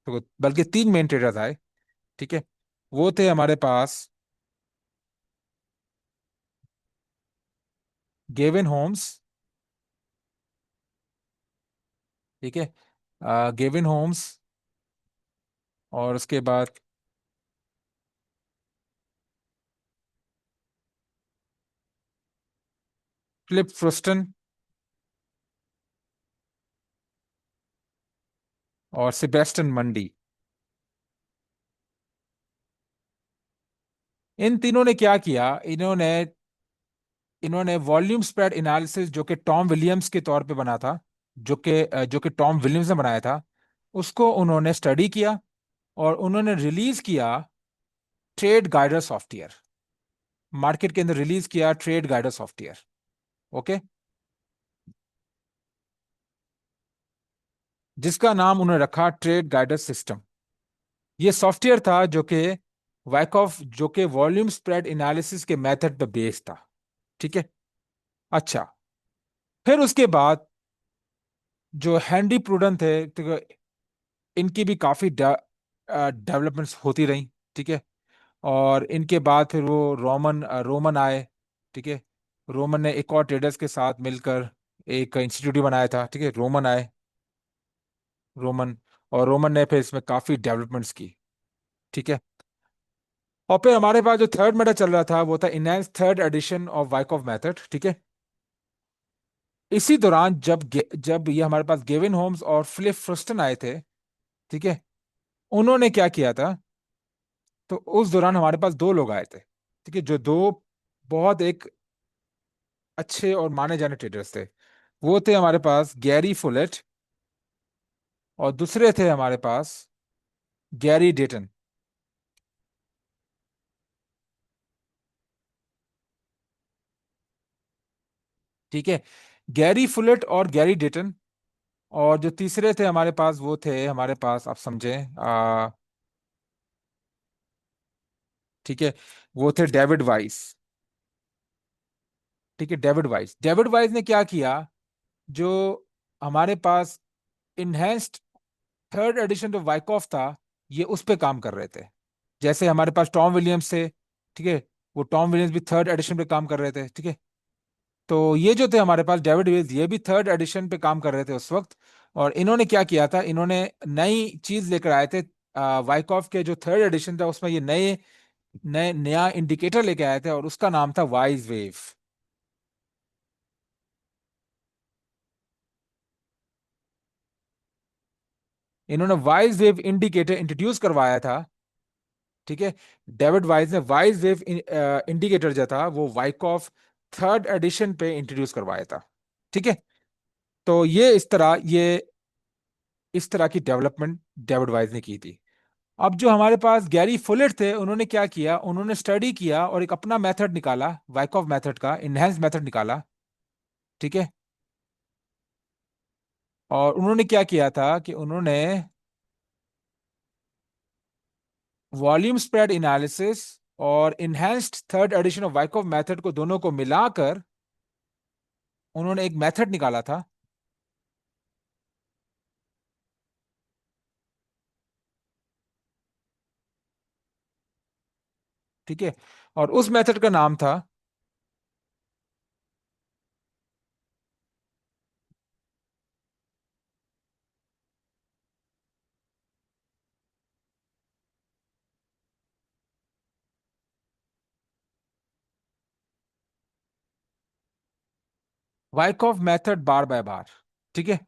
तो बल्कि तीन मेन ट्रेडर्स आए। ठीक है। वो थे हमारे पास गेविन होम्स। ठीक है। Gavin Holmes. और उसके बाद फिलिप फ्रुस्टन और सेबेस्टियन मंडी। इन तीनों ने क्या किया, इन्होंने इन्होंने वॉल्यूम स्प्रेड एनालिसिस जो कि टॉम विलियम्स के तौर पे बना था, जो कि टॉम विलियम्स ने बनाया था, उसको उन्होंने स्टडी किया। और उन्होंने रिलीज किया ट्रेड गाइडर सॉफ्टवेयर। मार्केट के अंदर रिलीज किया ट्रेड गाइडर सॉफ्टवेयर। ओके। जिसका नाम उन्होंने रखा ट्रेड गाइडर सिस्टम। ये सॉफ्टवेयर था जो कि वाइकॉफ, जो कि वॉल्यूम स्प्रेड एनालिसिस के मेथड पे बेस्ड था। ठीक है। अच्छा। फिर उसके बाद जो हैंडी प्रूडन थे, तो इनकी भी काफी डेवलपमेंट्स होती रही। ठीक है। और इनके बाद फिर वो रोमन आए। ठीक है। रोमन ने एक और ट्रेडर्स के साथ मिलकर एक इंस्टीट्यूट बनाया था। ठीक है, रोमन आए। रोमन। और रोमन ने फिर इसमें काफी डेवलपमेंट्स की। ठीक है। और फिर हमारे पास जो थर्ड मेथड चल रहा था, वो था enhance third addition of Wyckoff method. ठीक है। इसी दौरान जब ये हमारे पास गेविन होम्स और फिलिप फ्रस्टन आए थे। ठीक है। उन्होंने क्या किया था, तो उस दौरान हमारे पास दो लोग आए थे। ठीक है, जो दो बहुत एक अच्छे और माने जाने ट्रेडर्स थे। वो थे हमारे पास गैरी फुलेट, और दूसरे थे हमारे पास गैरी डेटन। ठीक है, गैरी फुलेट और गैरी डेटन। और जो तीसरे थे हमारे पास, वो थे हमारे पास, आप समझें, ठीक है, वो थे डेविड वाइस। ठीक है, डेविड वाइस ने क्या किया, जो हमारे पास इनहेंस्ड थर्ड एडिशन जो वाइकॉफ था, ये उस पे काम कर रहे थे। जैसे हमारे पास टॉम विलियम्स थे। ठीक है। वो टॉम विलियम्स भी थर्ड एडिशन पे काम कर रहे थे। ठीक है। तो ये जो थे हमारे पास डेविड विल्स, ये भी थर्ड एडिशन पे काम कर रहे थे उस वक्त। और इन्होंने क्या किया था, इन्होंने नई चीज लेकर आए थे। वाइकॉफ के जो थर्ड एडिशन था, उसमें ये नए नए नया इंडिकेटर लेके आए थे, और उसका नाम था वाइज वेव। इन्होंने वाइज वेव इंडिकेटर इंट्रोड्यूस करवाया था। ठीक है। डेविड वाइज ने वाइज वेव इंडिकेटर जो था, वो वाइकॉफ थर्ड एडिशन पे इंट्रोड्यूस करवाया था। ठीक है। तो ये इस तरह की डेवलपमेंट डेविड वाइज ने की थी। अब जो हमारे पास गैरी फुलेट थे, उन्होंने क्या किया, उन्होंने स्टडी किया और एक अपना मेथड निकाला, वाइकॉफ मेथड का इनहेंस मेथड निकाला। ठीक है। और उन्होंने क्या किया था कि उन्होंने वॉल्यूम स्प्रेड एनालिसिस और enhanced third edition of Wyckoff method को दोनों को मिलाकर उन्होंने एक मेथड निकाला था। ठीक है। और उस मेथड का नाम था। वाइकॉफ मेथड बार बाय बार, ठीक है,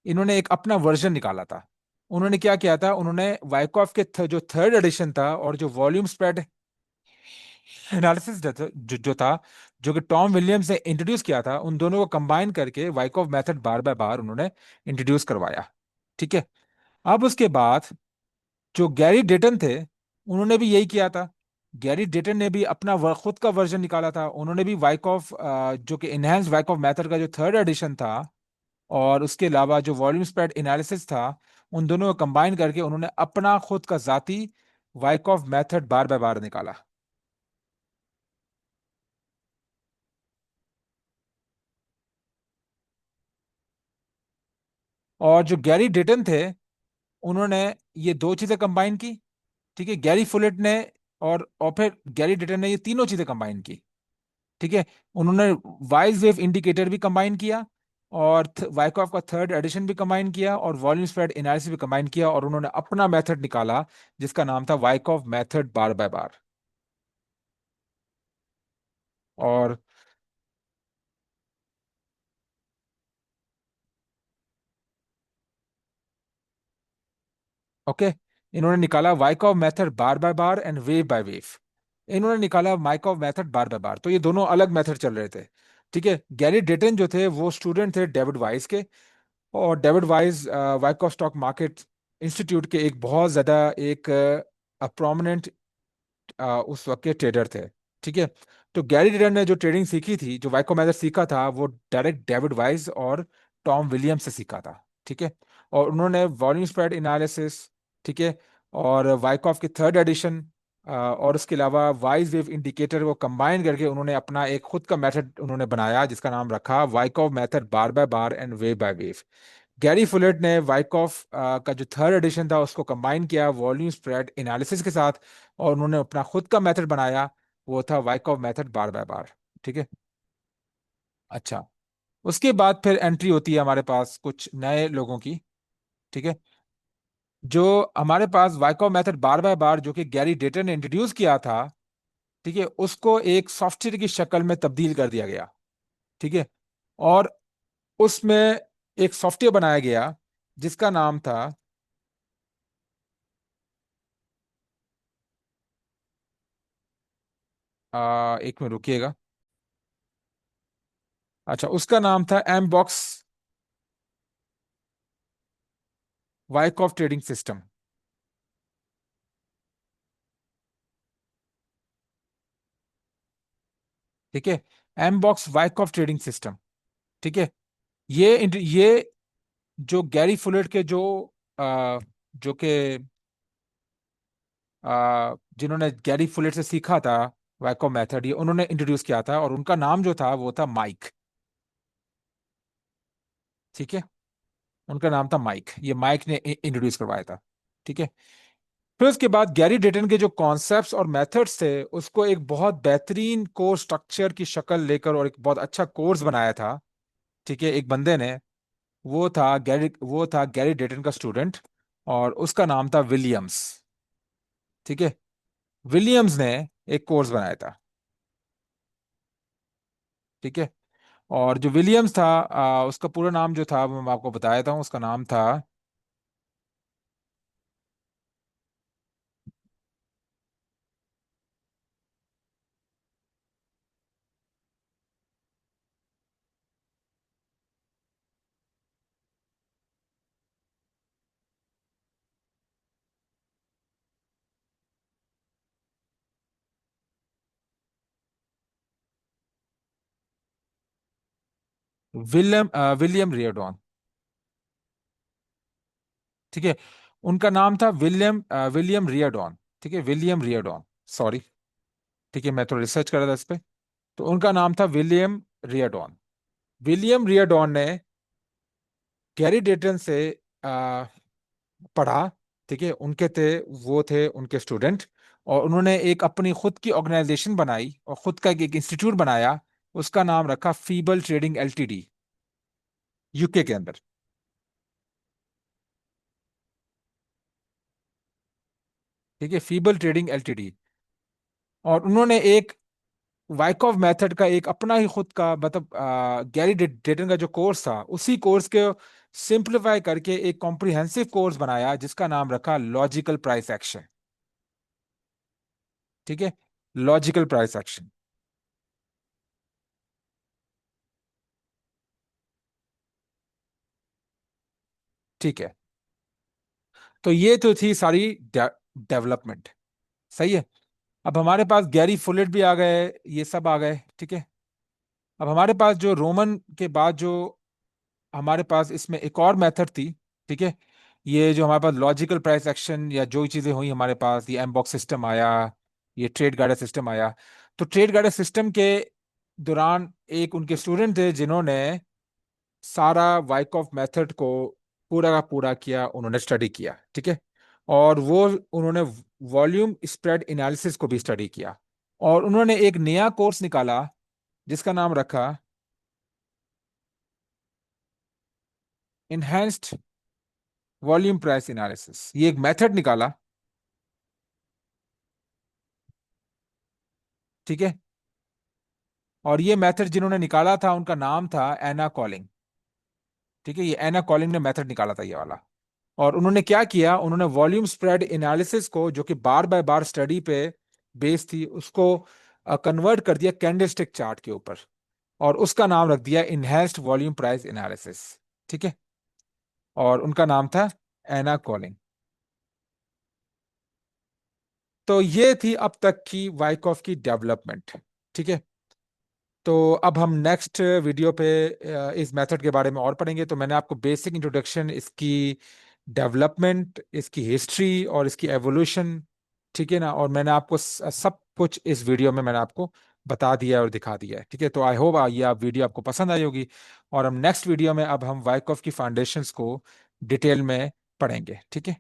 इन्होंने एक अपना वर्जन निकाला था। उन्होंने क्या किया था, उन्होंने वाइकॉफ के जो थर्ड एडिशन था और जो वॉल्यूम स्प्रेड एनालिसिस जो था, जो कि टॉम विलियम्स ने इंट्रोड्यूस किया था, उन दोनों को कंबाइन करके वाइकॉफ मेथड बार बाय बार उन्होंने इंट्रोड्यूस करवाया। ठीक है। अब उसके बाद जो गैरी डेटन थे, उन्होंने भी यही किया था। गैरी डेटन ने भी अपना खुद का वर्जन निकाला था। उन्होंने भी वाइकॉफ जो कि इनहेंस्ड वाइकॉफ मेथड का जो थर्ड एडिशन था, और उसके अलावा जो वॉल्यूम स्प्रेड एनालिसिस था, उन दोनों को कंबाइन करके उन्होंने अपना खुद का जाती वाइकॉफ मेथड बार बाय बार निकाला। और जो गैरी डेटन थे, उन्होंने ये दो चीजें कंबाइन की। ठीक है, गैरी फुलेट ने और फिर गैरी डेटन ने ये तीनों चीजें कंबाइन की। ठीक है। उन्होंने वाइज वेव इंडिकेटर भी कंबाइन किया, और वाइकॉफ का थर्ड एडिशन भी कंबाइन किया, और वॉल्यूम स्प्रेड एनालिसिस भी कंबाइन किया, और उन्होंने अपना मेथड निकाला जिसका नाम था Wyckoff method bar by bar. और ओके, इन्होंने निकाला Wyckoff method bar by bar and wave by wave. इन्होंने निकाला माइकॉफ मेथड बार बाय बार, तो ये दोनों अलग मेथड चल रहे थे। ठीक है। गैरी डेटन जो थे वो स्टूडेंट थे डेविड वाइस के, और David vice Wyckoff stock market institute के एक बहुत ज्यादा एक प्रोमिनेंट उस वक्त के ट्रेडर थे। ठीक है। तो गैरी ट्रेडर ने जो ट्रेडिंग सीखी थी, जो वाइको मैथड सीखा था, वो डायरेक्ट डेविड वाइस और टॉम विलियम्स से सीखा था। ठीक है। और उन्होंने वॉल्यूम स्प्रेड एनालिसिस, ठीक है, और वाइकॉफ की थर्ड एडिशन, और उसके अलावा वाइज वेव इंडिकेटर को कंबाइन करके उन्होंने अपना एक खुद का मेथड उन्होंने बनाया जिसका नाम रखा Wyckoff method bar by bar and wave by wave. Gary Fullett ने वाइकॉफ का जो थर्ड एडिशन था उसको कंबाइन किया वॉल्यूम स्प्रेड एनालिसिस के साथ, और उन्होंने अपना खुद का मेथड बनाया, वो था वाइकॉफ मेथड बार बाय बार। ठीक है। अच्छा, उसके बाद फिर एंट्री होती है हमारे पास कुछ नए लोगों की। ठीक है। जो हमारे पास वाइकॉफ मेथड बार बाय बार जो कि गैरी डेटर ने इंट्रोड्यूस किया था, ठीक है, उसको एक सॉफ्टवेयर की शक्ल में तब्दील कर दिया गया। ठीक है। और उसमें एक सॉफ्टवेयर बनाया गया जिसका नाम था, एक मिनट रुकिएगा। अच्छा, उसका नाम था M box Wyckoff trading system. ठीक है। M box Wyckoff trading system. ठीक है। ये जो गैरी फुलेट के जो के जिन्होंने गैरी फुलेट से सीखा था वाइकॉफ मेथड, ये उन्होंने इंट्रोड्यूस किया था, और उनका नाम जो था वो था माइक। ठीक है। उनका नाम था माइक, ये माइक ने इंट्रोड्यूस करवाया था। ठीक है। फिर उसके बाद गैरी डेटन के जो कॉन्सेप्ट्स और मेथड्स थे उसको एक बहुत बेहतरीन कोर्स स्ट्रक्चर की शक्ल लेकर और एक बहुत अच्छा कोर्स बनाया था। ठीक है, एक बंदे ने, वो था गैरी डेटन का स्टूडेंट, और उसका नाम था विलियम्स। ठीक है। विलियम्स ने एक कोर्स बनाया था। ठीक है। और जो विलियम्स था, उसका पूरा नाम जो था वो मैं आपको बताया था, उसका नाम था विलियम रियरडॉन। ठीक है। उनका नाम था विलियम रियरडॉन। ठीक है, विलियम रियरडॉन, सॉरी। ठीक है, मैं थोड़ा रिसर्च कर रहा था इस पे। तो उनका नाम था विलियम रियरडॉन। विलियम रियरडॉन ने गैरी डेटन से आ, पढ़ा। ठीक है, वो थे उनके स्टूडेंट, और उन्होंने एक अपनी खुद की ऑर्गेनाइजेशन बनाई और खुद का एक इंस्टीट्यूट बनाया। उसका नाम रखा फीबल ट्रेडिंग एलटीडी, यूके के अंदर। ठीक है, फीबल ट्रेडिंग एलटीडी। और उन्होंने एक वाइकॉफ मेथड का एक अपना ही खुद का मतलब गैरी डेटन का जो कोर्स था, उसी कोर्स के सिंप्लीफाई करके एक कॉम्प्रिहेंसिव कोर्स बनाया जिसका नाम रखा लॉजिकल प्राइस एक्शन। ठीक है, लॉजिकल प्राइस एक्शन। ठीक है, तो ये तो थी सारी डेवलपमेंट। सही है। अब हमारे पास गैरी फुलेट भी आ गए, ये सब आ गए। ठीक है, अब हमारे पास जो रोमन के बाद जो हमारे पास इसमें एक और मेथड थी। ठीक है, ये जो हमारे पास लॉजिकल प्राइस एक्शन या जो चीजें हुई हमारे पास, ये एमबॉक्स सिस्टम आया, ये ट्रेड गार्डर सिस्टम आया। तो ट्रेड गार्डर सिस्टम के दौरान एक उनके स्टूडेंट थे जिन्होंने सारा वाइकॉफ मेथड को पूरा का पूरा किया, उन्होंने स्टडी किया। ठीक है, और वो उन्होंने वॉल्यूम स्प्रेड एनालिसिस को भी स्टडी किया, और उन्होंने एक नया कोर्स निकाला जिसका नाम रखा इनहेंस्ड वॉल्यूम प्राइस एनालिसिस। ये एक मेथड निकाला। ठीक है, और ये मेथड जिन्होंने निकाला था उनका नाम था एना कॉलिंग। ठीक है, ये एना कॉलिंग ने मेथड निकाला था ये वाला। और उन्होंने क्या किया, उन्होंने वॉल्यूम स्प्रेड एनालिसिस को, जो कि बार बाय बार स्टडी पे बेस थी, उसको कन्वर्ट कर दिया कैंडलस्टिक चार्ट के ऊपर, और उसका नाम रख दिया इनहेंस्ड वॉल्यूम प्राइस एनालिसिस। ठीक है, और उनका नाम था एना कॉलिंग। तो ये थी अब तक की वाइकॉफ की डेवलपमेंट। ठीक है, तो अब हम नेक्स्ट वीडियो पे इस मेथड के बारे में और पढ़ेंगे। तो मैंने आपको बेसिक इंट्रोडक्शन, इसकी डेवलपमेंट, इसकी हिस्ट्री और इसकी एवोल्यूशन, ठीक है ना, और मैंने आपको सब कुछ इस वीडियो में मैंने आपको बता दिया और दिखा दिया है। ठीक है, तो आई होप ये आप वीडियो आपको पसंद आई होगी, और हम नेक्स्ट वीडियो में अब हम वाइकॉफ की फाउंडेशंस को डिटेल में पढ़ेंगे। ठीक है।